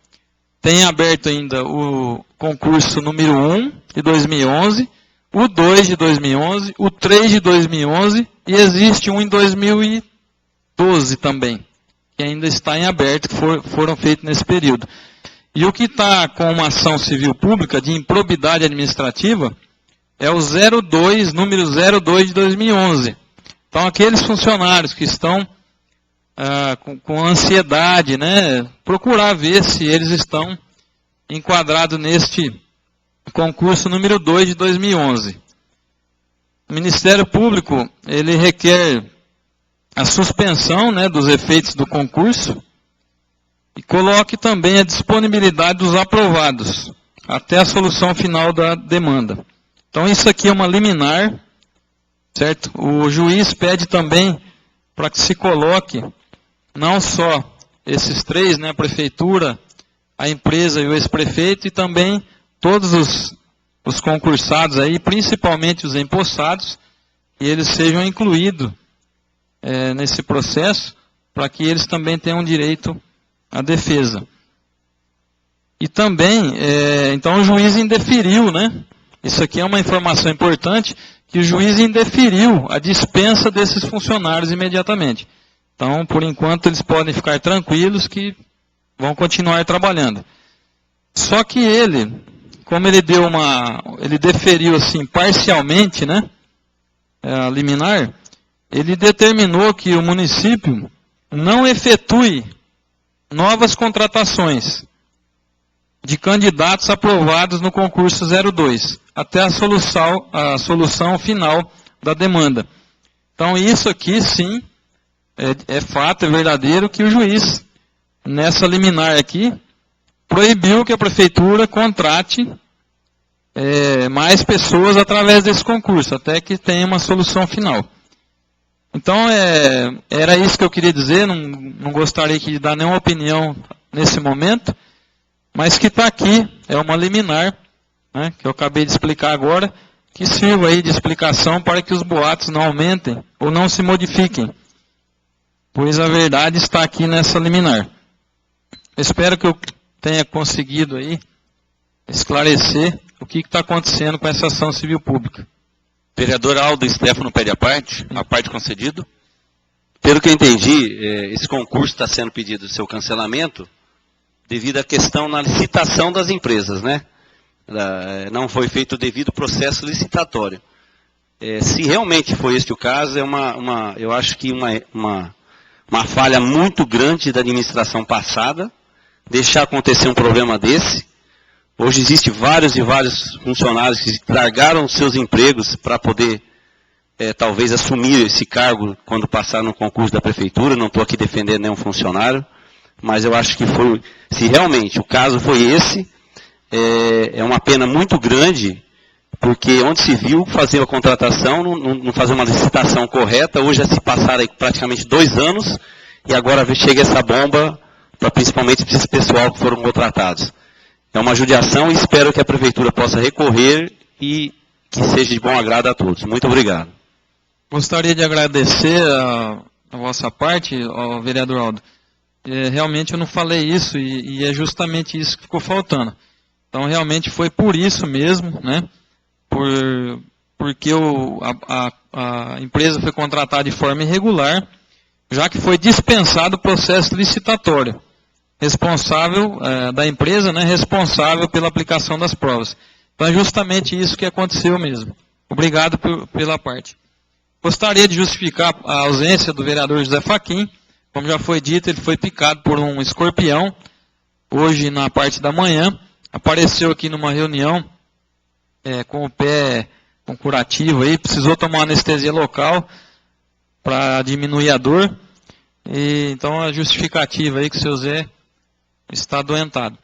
tem aberto ainda o concurso número 1 de 2011, o 2 de 2011, o 3 de 2011 e existe um em 2012 também, que ainda está em aberto, que foram feitos nesse período. E o que está com uma ação civil pública de improbidade administrativa é o 02, número 02 de 2011. Então, aqueles funcionários que estão com ansiedade, né, procurar ver se eles estão enquadrados neste concurso número 2 de 2011. O Ministério Público, ele requer a suspensão, né, dos efeitos do concurso e coloque também a disponibilidade dos aprovados até a solução final da demanda. Então, isso aqui é uma liminar, certo? O juiz pede também para que se coloque não só esses três, né, a prefeitura, a empresa e o ex-prefeito, e também todos os concursados aí, principalmente os empossados, e eles sejam incluídos nesse processo, para que eles também tenham direito à defesa. E também, então o juiz indeferiu, né? Isso aqui é uma informação importante, que o juiz indeferiu a dispensa desses funcionários imediatamente. Então, por enquanto, eles podem ficar tranquilos que vão continuar trabalhando. Só que ele, como ele deferiu assim parcialmente, né, a liminar, ele determinou que o município não efetue novas contratações de candidatos aprovados no concurso 02, até a solução final da demanda. Então, isso aqui, sim, é fato, é verdadeiro, que o juiz, nessa liminar aqui, proibiu que a prefeitura contrate mais pessoas através desse concurso, até que tenha uma solução final. Então, era isso que eu queria dizer, não gostaria de dar nenhuma opinião nesse momento, mas que está aqui, é uma liminar, né, que eu acabei de explicar agora, que sirva aí de explicação para que os boatos não aumentem ou não se modifiquem, pois a verdade está aqui nessa liminar. Espero que eu tenha conseguido aí esclarecer o que está acontecendo com essa ação civil pública. Vereador Aldo Stefano pede a parte concedido. Pelo que eu entendi, esse concurso está sendo pedido o seu cancelamento devido à questão na licitação das empresas, né? Não foi feito o devido processo licitatório. Se realmente foi este o caso, eu acho que uma falha muito grande da administração passada, deixar acontecer um problema desse. Hoje existem vários e vários funcionários que largaram seus empregos para poder, talvez, assumir esse cargo quando passar no concurso da prefeitura. Não estou aqui defendendo nenhum funcionário, mas eu acho que se realmente o caso foi esse, é uma pena muito grande, porque onde se viu fazer a contratação, não fazer uma licitação correta, hoje já se passaram praticamente 2 anos, e agora chega essa bomba, principalmente para esse pessoal que foram contratados. É uma judiação e espero que a prefeitura possa recorrer e que seja de bom agrado a todos. Muito obrigado. Gostaria de agradecer a vossa parte, ao vereador Aldo. Realmente eu não falei isso e é justamente isso que ficou faltando. Então realmente foi por isso mesmo, né? Porque a empresa foi contratada de forma irregular, já que foi dispensado o processo licitatório. Responsável da empresa, né, responsável pela aplicação das provas. Então é justamente isso que aconteceu mesmo. Obrigado pela parte. Gostaria de justificar a ausência do vereador José Fachin. Como já foi dito, ele foi picado por um escorpião, hoje na parte da manhã. Apareceu aqui numa reunião com o pé com curativo, aí, precisou tomar uma anestesia local para diminuir a dor. Então a justificativa aí que o seu Zé está adoentado.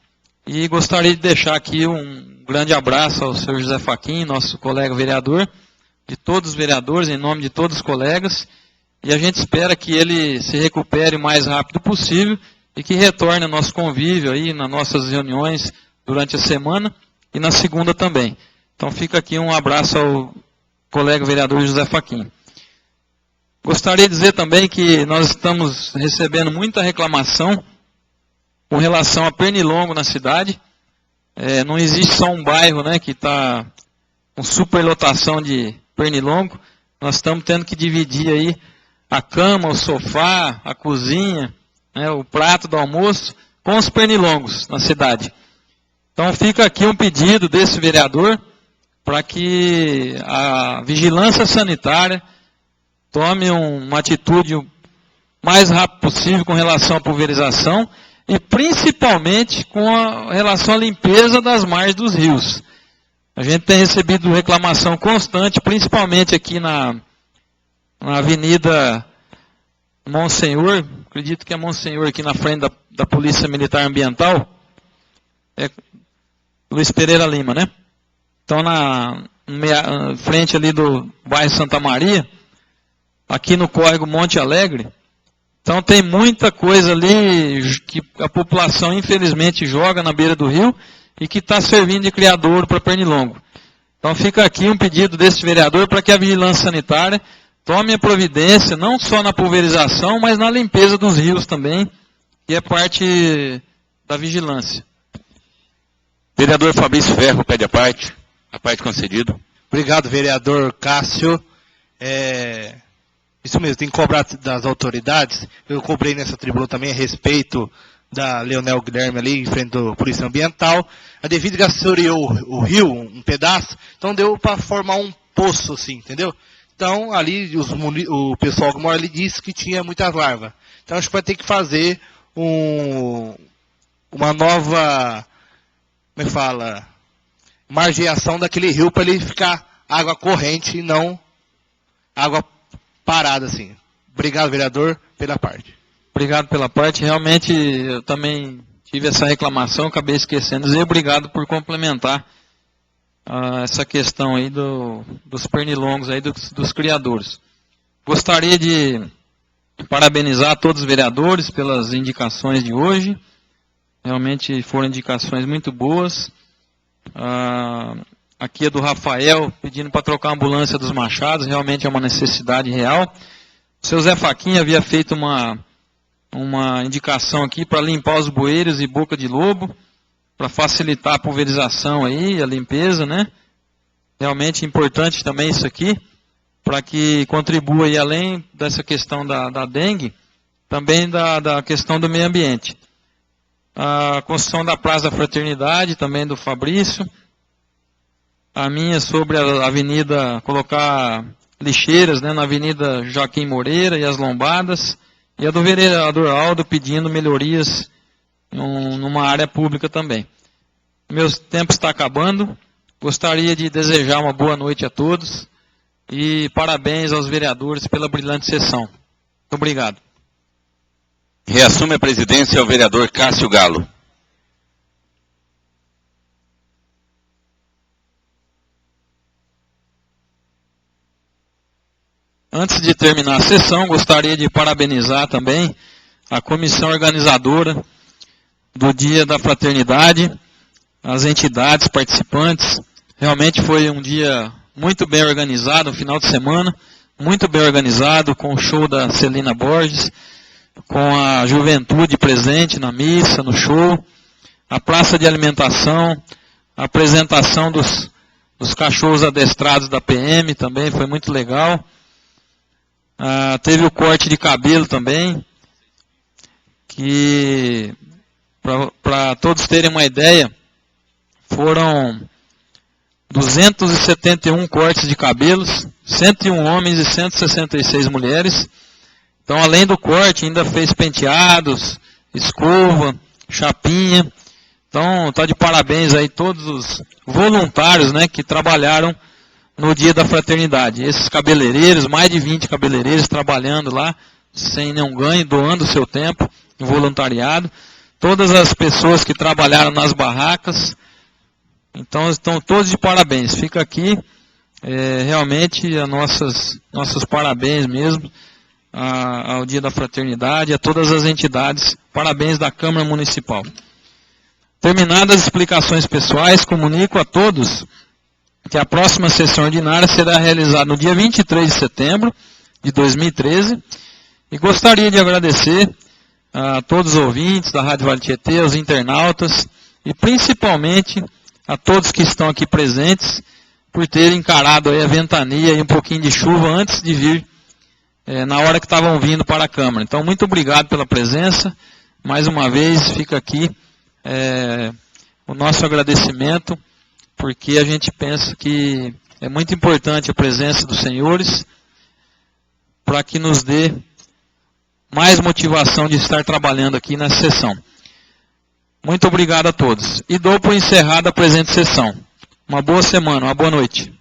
E gostaria de deixar aqui um grande abraço ao senhor José Fachin, nosso colega vereador, de todos os vereadores, em nome de todos os colegas, e a gente espera que ele se recupere o mais rápido possível e que retorne ao nosso convívio aí, nas nossas reuniões durante a semana e na segunda também. Então fica aqui um abraço ao colega vereador José Fachin. Gostaria de dizer também que nós estamos recebendo muita reclamação com relação a pernilongo na cidade. Não existe só um bairro, né, que está com superlotação de pernilongo, nós estamos tendo que dividir aí a cama, o sofá, a cozinha, né, o prato do almoço, com os pernilongos na cidade. Então fica aqui um pedido desse vereador para que a vigilância sanitária tome uma atitude o mais rápido possível com relação à pulverização e principalmente com relação à limpeza das margens dos rios. A gente tem recebido reclamação constante, principalmente aqui na Avenida Monsenhor, acredito que é Monsenhor aqui na frente da Polícia Militar Ambiental, é Luiz Pereira Lima, né? Então, na frente ali do bairro Santa Maria, aqui no córrego Monte Alegre, então tem muita coisa ali que a população infelizmente joga na beira do rio e que está servindo de criadouro para pernilongo. Então fica aqui um pedido desse vereador para que a vigilância sanitária tome a providência, não só na pulverização, mas na limpeza dos rios também, que é parte da vigilância. Vereador Fabrício Ferro pede a parte concedida. Obrigado, vereador Cássio. Isso mesmo, tem que cobrar das autoridades. Eu cobrei nessa tribuna também a respeito da Leonel Guilherme ali, em frente da Polícia Ambiental. A Devide gastoriou o rio, um pedaço, então deu para formar um poço, assim, entendeu? Então, ali, o pessoal que mora ali disse que tinha muitas larvas. Então, acho que vai ter que fazer uma nova, como é que fala, margeação daquele rio para ele ficar água corrente e não água parada, assim. Obrigado, vereador, pela parte. Obrigado pela parte. Realmente, eu também tive essa reclamação, acabei esquecendo de dizer obrigado por complementar essa questão aí dos pernilongos, aí dos criadores. Gostaria de parabenizar todos os vereadores pelas indicações de hoje. Realmente foram indicações muito boas. Aqui é do Rafael, pedindo para trocar a ambulância dos Machados, realmente é uma necessidade real. O seu Zé Faquinha havia feito uma indicação aqui para limpar os bueiros e boca de lobo, para facilitar a pulverização aí, a limpeza, né? Realmente importante também isso aqui, para que contribua aí, além dessa questão da dengue, também da questão do meio ambiente. A construção da Praça da Fraternidade, também do Fabrício. A minha sobre a avenida, colocar lixeiras, né, na Avenida Joaquim Moreira e as lombadas. E a do vereador Aldo pedindo melhorias numa área pública também. Meu tempo está acabando. Gostaria de desejar uma boa noite a todos. E parabéns aos vereadores pela brilhante sessão. Muito obrigado. Reassume a presidência o vereador Cássio Galo. Antes de terminar a sessão, gostaria de parabenizar também a comissão organizadora do Dia da Fraternidade, as entidades participantes. Realmente foi um dia muito bem organizado, um final de semana muito bem organizado, com o show da Celina Borges, com a juventude presente na missa, no show, a praça de alimentação, a apresentação dos cachorros adestrados da PM também foi muito legal. Teve o corte de cabelo também, que, para todos terem uma ideia, foram 271 cortes de cabelos, 101 homens e 166 mulheres. Então, além do corte, ainda fez penteados, escova, chapinha. Então, está de parabéns aí todos os voluntários, né, que trabalharam no Dia da Fraternidade. Esses cabeleireiros, mais de 20 cabeleireiros trabalhando lá, sem nenhum ganho, doando o seu tempo, em voluntariado. Todas as pessoas que trabalharam nas barracas, então estão todos de parabéns. Fica aqui, realmente, nossos parabéns mesmo ao Dia da Fraternidade, a todas as entidades, parabéns da Câmara Municipal. Terminadas as explicações pessoais, comunico a todos que a próxima sessão ordinária será realizada no dia 23 de setembro de 2013. E gostaria de agradecer a todos os ouvintes da Rádio Vale Tietê, aos internautas, e principalmente a todos que estão aqui presentes, por ter encarado aí a ventania e um pouquinho de chuva antes de vir, na hora que estavam vindo para a Câmara. Então, muito obrigado pela presença. Mais uma vez, fica aqui o nosso agradecimento, porque a gente pensa que é muito importante a presença dos senhores para que nos dê mais motivação de estar trabalhando aqui nessa sessão. Muito obrigado a todos. E dou por encerrada a presente sessão. Uma boa semana, uma boa noite.